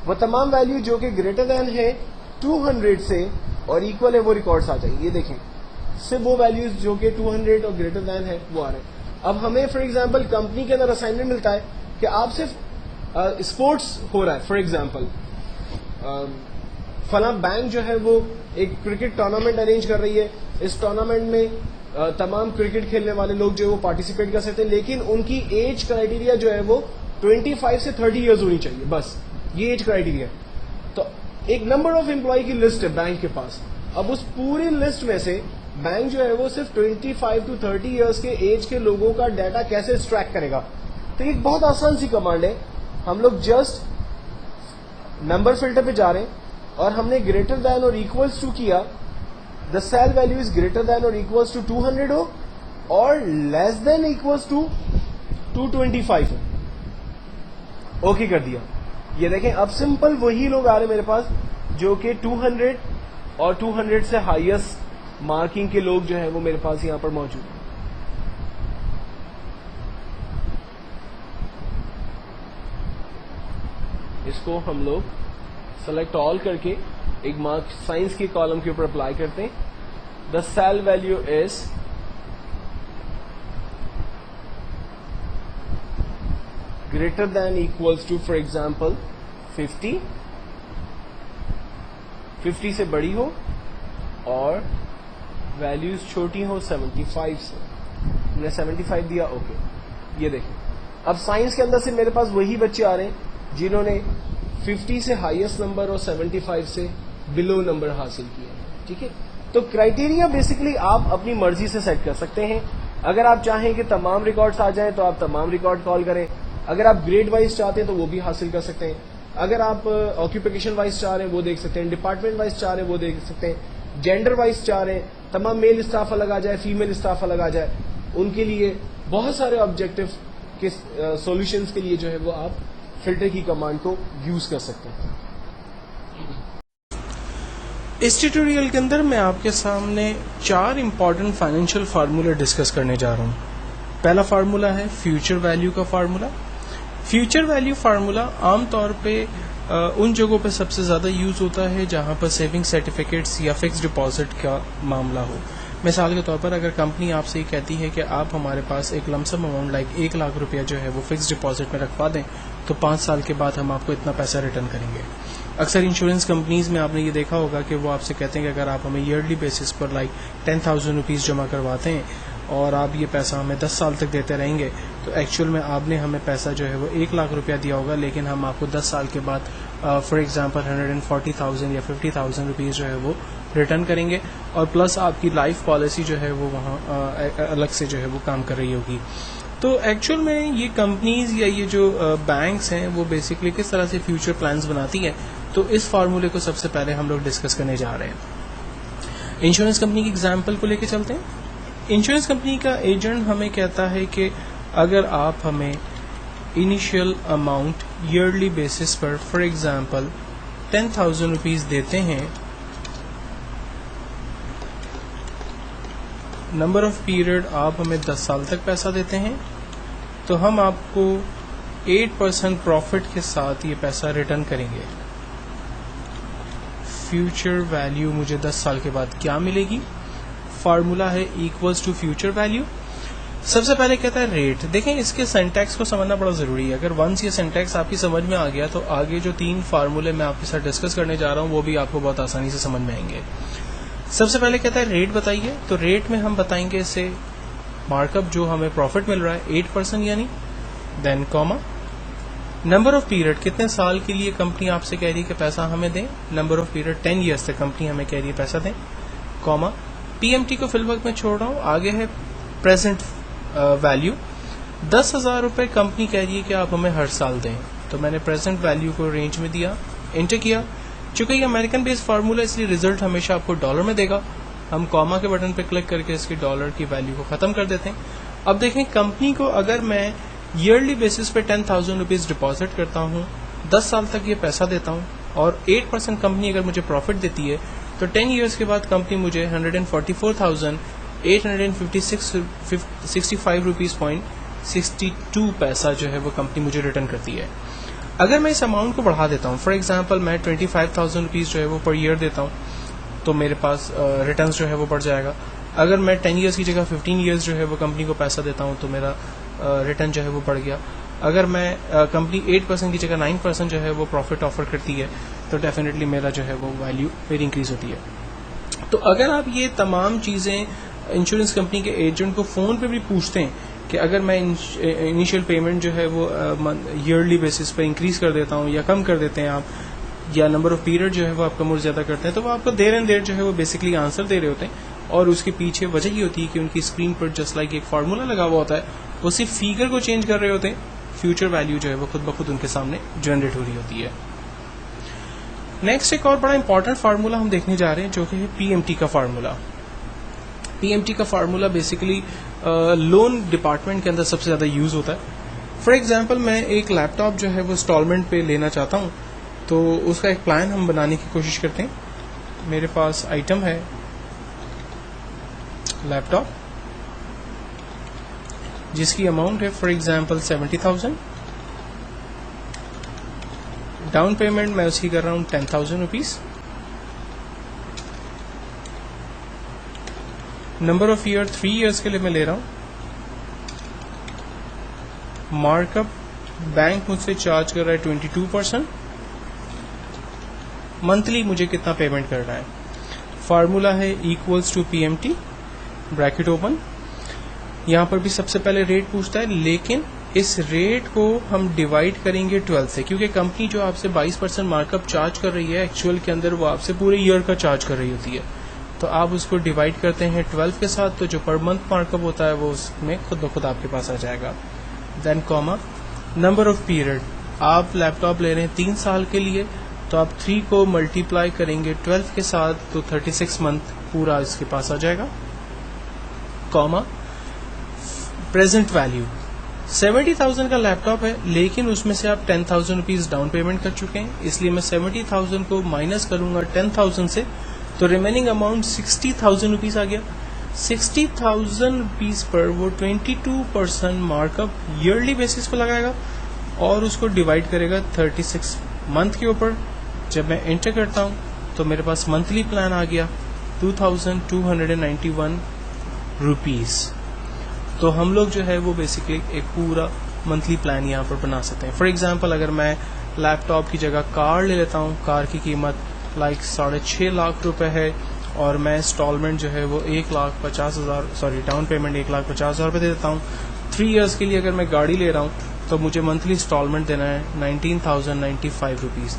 वो तमाम वैल्यू जो कि ग्रेटर दैन है 200 से और इक्वल है वो रिकॉर्ड्स आ जाएंगे। ये देखें, सिर्फ वो वैल्यूज जो कि 200 और ग्रेटर दैन है वो आ रहे हैं। अब हमें फॉर एग्जांपल कंपनी के अंदर असाइनमेंट मिलता है कि आप सिर्फ स्पोर्ट्स हो रहा है, फॉर एग्जांपल फला बैंक जो है वो एक क्रिकेट टूर्नामेंट अरेंज कर रही है, इस टूर्नामेंट में तमाम क्रिकेट खेलने वाले लोग जो है वो पार्टिसिपेट कर सकते हैं, लेकिन उनकी एज क्राइटेरिया जो है वो 25 से 30 ईयर्स होनी चाहिए, बस ये एज क्राइटेरिया है। तो एक नंबर ऑफ एम्प्लॉय की लिस्ट है बैंक के पास। अब उस पूरी लिस्ट में से बैंक जो है वो सिर्फ 25 to 30 ईयर्स के एज के लोगों का डाटा कैसे एक्सट्रैक्ट करेगा? तो एक बहुत आसान सी कमांड है। हम लोग जस्ट नंबर फिल्टर पे जा रहे हैं और हमने ग्रेटर दैन और इक्वल्स टू किया, the cell value is greater than और इक्वल्स टू 200 हो और लेस देन इक्वल्स टू 225 हो। ओके कर दिया। ये देखें, अब सिंपल वही लोग आ रहे मेरे पास जो कि 200 और 200 से हाईएस्ट मार्किंग के लोग जो है वो मेरे पास यहां पर मौजूद हैं। इसको हम लोग सेलेक्ट ऑल करके एक मार्क साइंस के कॉलम के ऊपर अप्लाई करते हैं। The cell value is greater than equals to for example 50 से बड़ी हो और वैल्यूज छोटी हो 75 से। मैंने 75 दिया, ओके। ये देखिए, अब साइंस के अंदर से मेरे पास वही बच्चे आ रहे हैं जिन्होंने 50 से हाईएस्ट नंबर और 75 से बिलो नंबर हासिल किए हैं। ठीक है, तो क्राइटेरिया बेसिकली आप अपनी मर्जी से सेट कर सकते हैं। अगर आप चाहें कि तमाम रिकॉर्ड्स आ जाएं तो आप तमाम रिकॉर्ड कॉल करें। अगर आप ग्रेड वाइज चाहते हैं तो वो भी हासिल कर सकते हैं। अगर आप ऑक्यूपेशन वाइज चाह रहे हैं वो देख सकते हैं, डिपार्टमेंट वाइज चाह रहे हैं वो देख सकते हैं, जेंडर वाइज चाह रहे हैं तमाम मेल स्टाफ अलग आ जाए, फीमेल स्टाफ अलग आ जाए, उनके लिए बहुत सारे ऑब्जेक्टिव के सॉल्यूशंस के लिए जो है वो आप फिल्टर की कमांड को यूज कर सकते हैं। इस ट्यूटोरियल के अंदर मैं आपके सामने 4 इंपॉर्टेंट फाइनेंशियल फार्मूला डिस्कस करने जा रहा हूँ। पहला फार्मूला है फ्यूचर वैल्यू का फार्मूला। फ्यूचर वैल्यू फार्मूला आमतौर पे उन जगहों पे सबसे ज़्यादा यूज़ होता है जहाँ पर सेविंग सर्टिफिकेट्स या फिक्स डिपॉजिट का मामला हो। मिसाल के तौर पर अगर कंपनी आपसे ये कहती है कि आप हमारे पास एक लमसम अमाउंट लाइक 1 लाख रुपया जो है वो फिक्स डिपॉजिट में रखवा दें तो 5 साल के बाद हम आपको इतना पैसा रिटर्न करेंगे। अक्सर इंश्योरेंस कंपनीज में आपने ये देखा होगा कि वो आपसे कहते हैं कि अगर आप हमें ईयरली बेसिस पर लाइक 10,000 रुपीज़ जमा करवाते हैं और आप ये पैसा हमें 10 साल तक देते रहेंगे तो एक्चुअल में आपने हमें पैसा जो है वो 1 लाख रुपया दिया होगा, लेकिन हम आपको 10 साल के बाद फॉर एग्जांपल 140,000 या 50,000 रुपीज़ जो है वो रिटर्न करेंगे और प्लस आपकी लाइफ पॉलिसी जो है वो वहाँ अलग से जो है वो काम कर रही होगी। तो एक्चुअल में ये कंपनीज या ये जो बैंक्स हैं वो बेसिकली किस तरह से फ्यूचर प्लान्स बनाती हैं, तो इस फार्मूले को सबसे पहले हम लोग डिस्कस करने जा रहे हैं। इंश्योरेंस कंपनी की एग्जांपल को लेके चलते हैं। इंश्योरेंस कंपनी का एजेंट हमें कहता है कि अगर आप हमें इनिशियल अमाउंट ईयरली बेसिस पर फॉर एग्जांपल 10,000 रुपीज़ देते हैं, नंबर ऑफ पीरियड आप हमें 10 साल तक पैसा देते हैं, तो हम आपको 8% प्रॉफिट के साथ ये पैसा रिटर्न करेंगे। फ्यूचर वैल्यू मुझे 10 साल के बाद क्या मिलेगी? फार्मूला है इक्वल्स टू फ्यूचर वैल्यू। सबसे पहले कहता है रेट। देखें, इसके सिंटैक्स को समझना बड़ा जरूरी है। अगर वंस ये सिंटैक्स आपकी समझ में आ गया तो आगे जो 3 फार्मूले मैं आपके साथ डिस्कस करने जा रहा हूँ वो भी आपको बहुत आसानी से समझ में आएंगे। सबसे पहले कहता है रेट बताइए, तो रेट में हम बताएंगे इसे मार्कअप जो हमें प्रॉफिट मिल रहा है 8% यानी, then comma number of period, कितने साल के लिए कंपनी आपसे कह रही है कि पैसा हमें दें, नंबर ऑफ पीरियड 10 ईयर्स तक कंपनी हमें कह रही है पैसा दें, कॉमा पीएमटी को फिल वक्त में छोड़ रहा हूँ, आगे है प्रेजेंट वैल्यू। 10,000 रुपये कंपनी कह रही है कि आप हमें हर साल दें, तो मैंने प्रेजेंट वैल्यू को रेंज में दिया, एंटर किया। चूंकि ये अमेरिकन बेस्ड फार्मूला इसलिए रिजल्ट हमेशा आपको डॉलर में देगा। हम कॉमा के बटन पर क्लिक करके इसकी डॉलर की वैल्यू को खत्म कर देते हैं। अब देखें, कंपनी को अगर मैं ईयरली बेसिस पे 10,000 रुपीज़ डिपॉजिट करता हूँ, 10 साल तक ये पैसा देता हूँ और 8% कंपनी अगर मुझे प्रॉफिट देती है तो 10 ईयर्स के बाद कंपनी मुझे 144,865 रुपीज़ पॉइंट 62 पैसा जो है वो कंपनी मुझे रिटर्न करती है। अगर मैं इस अमाउंट को बढ़ा देता हूँ, फॉर एग्जांपल मैं 25,000 रुपीज़ जो है वो पर ईयर देता हूँ, तो मेरे पास रिटर्न जो है वो बढ़ जाएगा। अगर मैं 10 ईयर्स की जगह 15 ईयर्स जो है वो कंपनी को पैसा देता हूँ तो मेरा रिटर्न जो है वो बढ़ गया। अगर मैं कंपनी 8% की जगह 9% जो है वो प्रॉफिट ऑफर करती है तो डेफिनेटली मेरा जो है वो वैल्यू मेरी इंक्रीज होती है। तो अगर आप ये तमाम चीज़ें इंश्योरेंस कंपनी के एजेंट को फ़ोन पे भी पूछते हैं कि अगर मैं इनिशियल पेमेंट जो है वो ईयरली बेसिस पे इंक्रीज कर देता हूँ या कम कर देते हैं आप, या नंबर ऑफ पीरियड जो है वो आप कम और ज़्यादा करते हैं, तो वो आपको देर एंड देर जो है वो बेसिकली आंसर दे रहे होते हैं। और उसके पीछे वजह ये होती है कि उनकी स्क्रीन पर जस्ट लाइक एक फार्मूला लगा हुआ होता है, वो सिर्फ फिगर को चेंज कर रहे होते हैं, फ्यूचर वैल्यू जो है वो खुद ब खुद उनके सामने जनरेट हो रही होती है। नेक्स्ट एक और बड़ा इंपॉर्टेंट फार्मूला हम देखने जा रहे हैं जो कि है पीएमटी का फार्मूला। पीएमटी का फार्मूला बेसिकली लोन डिपार्टमेंट के अंदर सबसे ज़्यादा यूज़ होता है। फॉर एग्जांपल मैं एक लैपटॉप जो है वो इंस्टॉलमेंट पे लेना चाहता हूँ, तो उसका एक प्लान हम बनाने की कोशिश करते हैं। मेरे पास आइटम है लैपटॉप जिसकी अमाउंट है फॉर एग्जांपल 70,000, डाउन पेमेंट मैं उसकी कर रहा हूँ 10,000 rupees, number of year 3 years के लिए मैं ले रहा हूँ, मार्कअप बैंक मुझसे चार्ज कर रहा है 22%, मंथली मुझे कितना पेमेंट करना है। फार्मूला है equals to PMT bracket open. यहाँ पर भी सबसे पहले रेट पूछता है, लेकिन इस रेट को हम डिवाइड करेंगे 12 से, क्योंकि कंपनी जो आपसे 22% मार्कअप चार्ज कर रही है एक्चुअल के अंदर वो आपसे पूरे ईयर का चार्ज कर रही होती है। तो आप उसको डिवाइड करते हैं 12 के साथ, तो जो पर मंथ मार्कअप होता है वो उसमें खुद ब खुद आपके पास आ जाएगा। Then comma number of period, आप लैपटॉप ले रहे हैं 3 साल के लिए, तो आप 3 को मल्टीप्लाई करेंगे 12 के साथ, तो 36 मंथ पूरा इसके पास आ जाएगा। कॉमा प्रेजेंट वैल्यू, 70,000 का लैपटॉप है लेकिन उसमें से आप 10,000 रुपीज़ डाउन पेमेंट कर चुके हैं, इसलिए मैं 70,000 को माइनस करूंगा 10,000 से, तो रिमेनिंग अमाउंट 60,000 रुपीज़ आ गया। 60,000 रुपीज़ पर वो 22% मार्कअप ईयरली बेसिस पर लगाएगा और उसको डिवाइड करेगा 36 मंथ के ऊपर। जब मैं एंटर करता हूँ तो मेरे पास मंथली प्लान आ गया 2291 रुपीज़। तो हम लोग जो है वो बेसिकली एक पूरा मंथली प्लान यहाँ पर बना सकते हैं। फॉर एग्जांपल अगर मैं लैपटॉप की जगह कार ले लेता हूँ, कार की कीमत लाइक 6.5 लाख रुपए है और मैं इंस्टॉलमेंट जो है वो 1,50,000 डाउन पेमेंट 1,50,000 रुपये दे देता हूँ। 3 इयर्स के लिए अगर मैं गाड़ी ले रहा हूँ तो मुझे मंथली इंस्टॉलमेंट देना है 19,095 रुपीज़।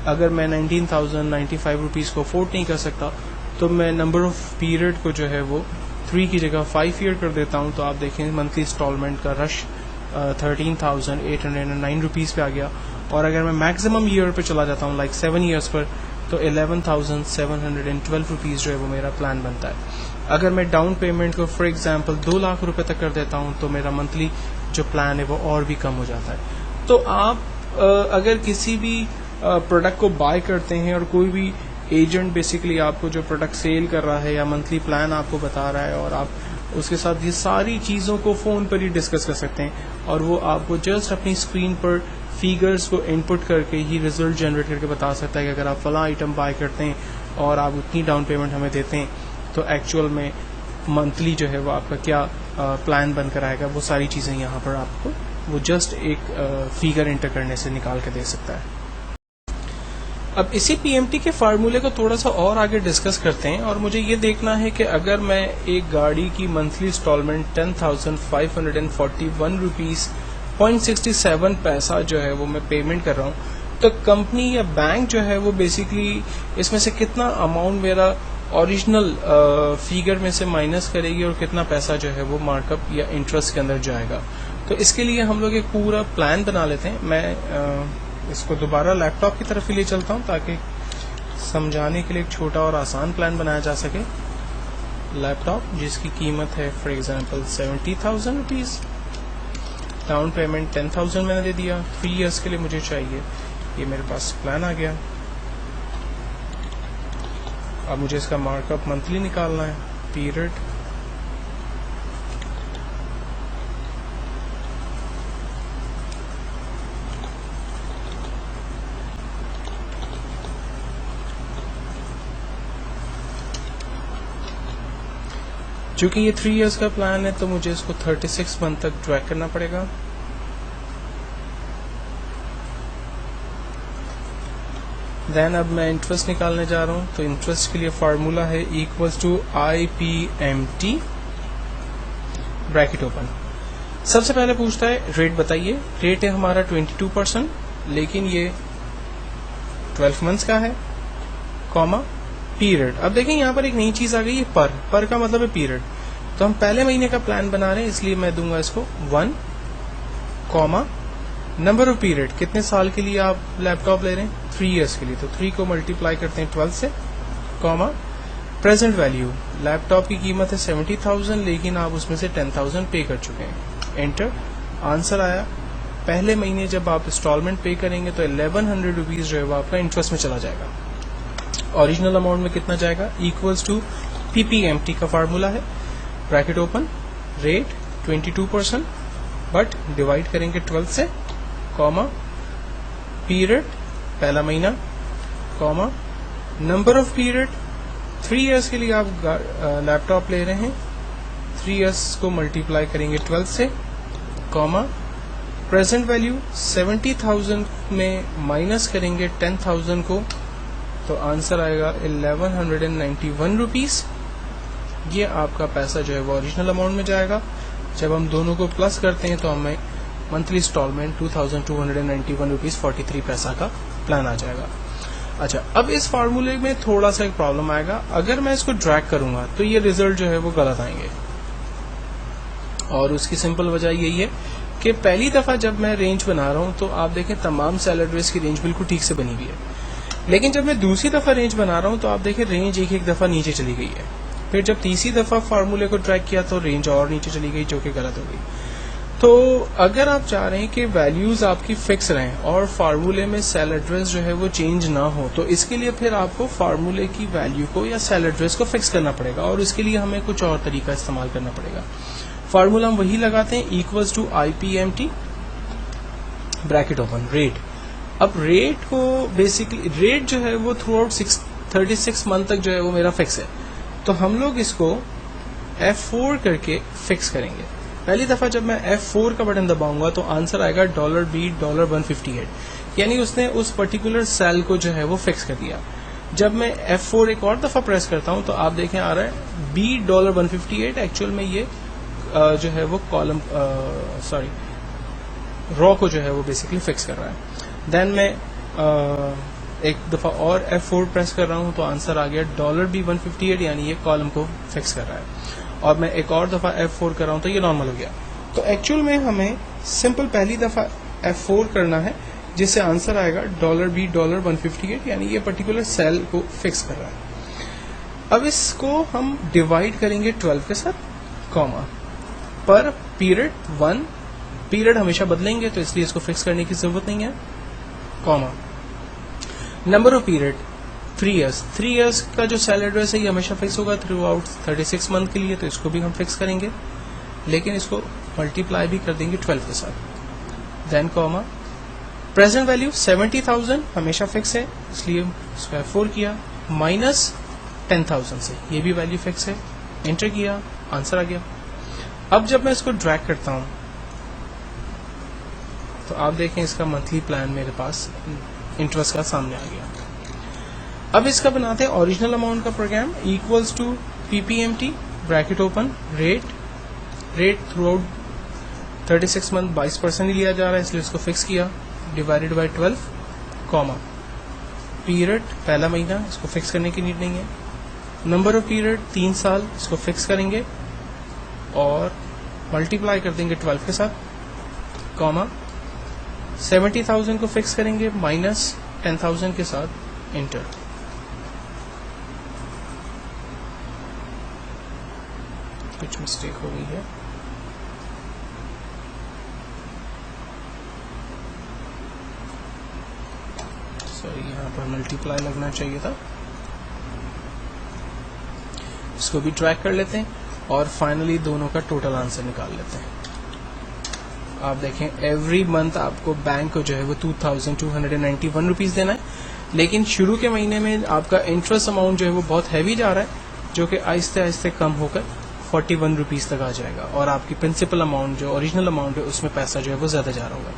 अगर मैं 19,095 रुपीज़ को अफोर्ड नहीं कर सकता तो मैं नंबर ऑफ पीरियड को जो है वो 3 की जगह 5 ईयर कर देता हूँ। तो आप देखें मंथली इंस्टॉलमेंट का रश 13,809 रुपीज़ पे आ गया। और अगर मैं मैक्सिमम ईयर पे चला जाता हूँ लाइक 7 ईयर्स पर तो 11,712 रुपीज़ जो है वो मेरा प्लान बनता है। अगर मैं डाउन पेमेंट को फॉर एग्जांपल 2 लाख रुपए तक कर देता हूँ तो मेरा मंथली जो प्लान है वो और भी कम हो जाता है। तो आप अगर किसी भी प्रोडक्ट को बाय करते हैं और कोई भी एजेंट बेसिकली आपको जो प्रोडक्ट सेल कर रहा है या मंथली प्लान आपको बता रहा है और आप उसके साथ ये सारी चीज़ों को फ़ोन पर ही डिस्कस कर सकते हैं और वो आपको जस्ट अपनी स्क्रीन पर फिगर्स को इनपुट करके ही रिजल्ट जनरेट करके बता सकता है कि अगर आप फला आइटम बाय करते हैं और आप उतनी डाउन पेमेंट हमें देते हैं तो एक्चुअल में मंथली जो है वो आपका क्या प्लान बनकर आएगा। वो सारी चीज़ें यहाँ पर आपको वो जस्ट एक फिगर इंटर करने से निकाल के दे सकता है। अब इसी पीएमटी के फार्मूले को थोड़ा सा और आगे डिस्कस करते हैं और मुझे ये देखना है कि अगर मैं एक गाड़ी की मंथली इंस्टॉलमेंट 10,541 रुपीज़ 0.67 पैसा जो है वो मैं पेमेंट कर रहा हूँ तो कंपनी या बैंक जो है वो बेसिकली इसमें से कितना अमाउंट मेरा ओरिजिनल फिगर में से माइनस करेगी और कितना पैसा जो है वो मार्कअप या इंटरेस्ट के अंदर जाएगा। तो इसके लिए हम लोग एक पूरा प्लान बना लेते हैं। मैं इसको दोबारा लैपटॉप की तरफ ही ले चलता हूँ ताकि समझाने के लिए एक छोटा और आसान प्लान बनाया जा सके। लैपटॉप जिसकी कीमत है for example 70,000 rupees, down payment 10,000 मैंने दे दिया, 3 इयर्स के लिए मुझे चाहिए। ये मेरे पास प्लान आ गया। अब मुझे इसका मार्कअप मंथली निकालना है, पीरियड चूंकि ये 3 इयर्स का प्लान है तो मुझे इसको 36 मंथ तक ट्रैक करना पड़ेगा। देन अब मैं इंटरेस्ट निकालने जा रहा हूँ तो इंटरेस्ट के लिए फार्मूला है equals to IPMT bracket open. सबसे पहले पूछता है रेट बताइए। रेट है हमारा 22%, लेकिन ये 12 मंथ्स का है, कॉमा पीरियड। अब देखें यहाँ पर एक नई चीज आ गई है, पर का मतलब है पीरियड। तो हम पहले महीने का प्लान बना रहे हैं इसलिए मैं दूंगा इसको 1, कॉमा नंबर ऑफ पीरियड, कितने साल के लिए आप लैपटॉप ले रहे हैं, 3 इयर्स के लिए, तो 3 को मल्टीप्लाई करते हैं 12 से, कॉमा प्रेजेंट वैल्यू, लैपटॉप की कीमत है 70,000 लेकिन आप उसमें से 10,000 पे कर चुके हैं, एंटर। आंसर आया। पहले महीने जब आप इंस्टॉलमेंट पे करेंगे तो 1100 रुपीज जो है वो आपका इंटरेस्ट में चला जाएगा। ओरिजिनल अमाउंट में कितना जाएगा, इक्वल्स टू PPMT का फार्मूला है, bracket open, rate 22% but divide करेंगे 12 से, कॉमा पीरियड पहला महीना, comma number of period, 3 years के लिए आप लैपटॉप ले रहे हैं, 3 इयर्स को मल्टीप्लाई करेंगे 12 से, कॉमा प्रेजेंट वैल्यू 70,000 में माइनस करेंगे 10,000 को तो आंसर आएगा 1191 रुपीज। ये आपका पैसा जो है वो ओरिजिनल अमाउंट में जाएगा। जब हम दोनों को प्लस करते हैं तो हमें मंथली इंस्टॉलमेंट 2291 रुपीज 43 पैसा का प्लान आ जाएगा। अच्छा, अब इस फार्मूले में थोड़ा सा एक प्रॉब्लम आएगा। अगर मैं इसको ड्रैग करूंगा तो ये रिजल्ट जो है वो गलत आएंगे और उसकी सिंपल वजह यही है कि पहली दफा जब मैं रेंज बना रहा हूं तो आप देखें तमाम सैलरी रेस की रेंज बिल्कुल ठीक से बनी हुई है, लेकिन जब मैं दूसरी दफा रेंज बना रहा हूं तो आप देखें रेंज एक दफा नीचे चली गई है। फिर जब तीसरी दफा फार्मूले को ट्रैक किया तो रेंज और नीचे चली गई जो कि गलत हो गई। तो अगर आप चाह रहे हैं कि वैल्यूज आपकी फिक्स रहें और फार्मूले में सेल एड्रेस जो है वो चेंज ना हो तो इसके लिए फिर आपको फार्मूले की वैल्यू को या सेल एड्रेस को फिक्स करना पड़ेगा और इसके लिए हमें कुछ और तरीका इस्तेमाल करना पड़ेगा। फार्मूला हम वही लगाते हैं, equals to IPMT bracket open, rate. अब रेट को बेसिकली रेट जो है वो थ्रू आउट 36 मंथ तक जो है वो मेरा फिक्स है। तो हम लोग इसको F4 करके फिक्स करेंगे। पहली दफा जब मैं F4 का बटन दबाऊंगा तो आंसर आएगा $158, यानी उसने उस पर्टिकुलर सेल को जो है वो फिक्स कर दिया। जब मैं F4 एक और दफा प्रेस करता हूं तो आप देखें आ रहा है $158। एक्चुअल में ये जो है वो कॉलम रॉ को जो है वो बेसिकली फिक्स कर रहा है। देन मैं एक दफा और F4 प्रेस कर रहा हूं तो आंसर आ गया $158, यानी ये कॉलम को फिक्स कर रहा है। और मैं एक और दफा F4 कर रहा हूं तो ये नॉर्मल हो गया। तो एक्चुअल में हमें सिंपल पहली दफा F4 करना है जिससे आंसर आएगा $158, यानी ये पर्टिकुलर सेल को फिक्स कर रहा है। अब इसको हम डिवाइड करेंगे 12 के साथ, कॉमा पर पीरियड 1, पीरियड हमेशा बदलेंगे तो इसलिए इसको फिक्स करने की जरूरत नहीं है, comma number of period 3 years। 3 years का जो सेल एड्रेस है ये हमेशा फिक्स होगा थ्रू आउट 36 मंथ के लिए, तो इसको भी हम फिक्स करेंगे, लेकिन इसको मल्टीप्लाई भी कर देंगे 12 के साथ। देन कॉमा प्रेजेंट वैल्यू 70,000 हमेशा फिक्स है इसलिए इसको F4 किया, माइनस 10,000 से ये भी वैल्यू फिक्स है, एंटर किया, आंसर आ गया। अब जब मैं इसको ड्रैग करता हूं तो आप देखें इसका मंथली प्लान मेरे पास इंटरेस्ट का सामने आ गया। अब इसका बनाते हैं ओरिजिनल अमाउंट का program, equals to PPMT bracket open, rate throughout 36 month 22% ही लिया जा रहा है इसलिए इसको फिक्स किया, डिवाइडेड बाय 12, कॉमा पीरियड पहला महीना, इसको फिक्स करने की नीड नहीं है, नंबर ऑफ पीरियड 3 साल, इसको फिक्स करेंगे और मल्टीप्लाई कर देंगे 12 के साथ, कॉमा 70,000 को फिक्स करेंगे माइनस 10,000 के साथ, एंटर। कुछ मिस्टेक हो गई है, सॉरी यहाँ पर मल्टीप्लाई लगना चाहिए था। इसको भी ट्रैक कर लेते हैं और फाइनली दोनों का टोटल आंसर निकाल लेते हैं। आप देखें एवरी मंथ आपको बैंक को जो है वो 2,291 रुपीज देना है, लेकिन शुरू के महीने में आपका इंटरेस्ट अमाउंट जो है वो बहुत हैवी जा रहा है, जो कि आहिस्ते आहिस्ते कम होकर 41 रुपीज तक आ जाएगा और आपकी प्रिंसिपल अमाउंट जो ओरिजिनल अमाउंट है उसमें पैसा जो है वो ज्यादा जा रहा होगा।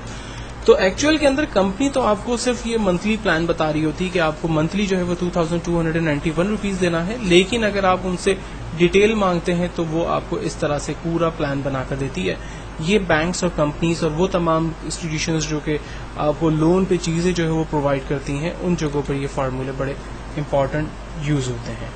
तो एक्चुअल के अंदर कंपनी तो आपको सिर्फ ये मंथली प्लान बता रही होती है कि आपको मंथली जो है वो 2,291 रुपीज देना है, लेकिन अगर आप उनसे डिटेल मांगते हैं तो वो आपको इस तरह से पूरा प्लान बनाकर देती है। ये बैंक्स और कंपनीज और वो तमाम इंस्टीट्यूशंस जो कि आपको लोन पे चीजें जो है वो प्रोवाइड करती हैं, उन जगहों पर ये फार्मूले बड़े इंपॉर्टेंट यूज होते हैं।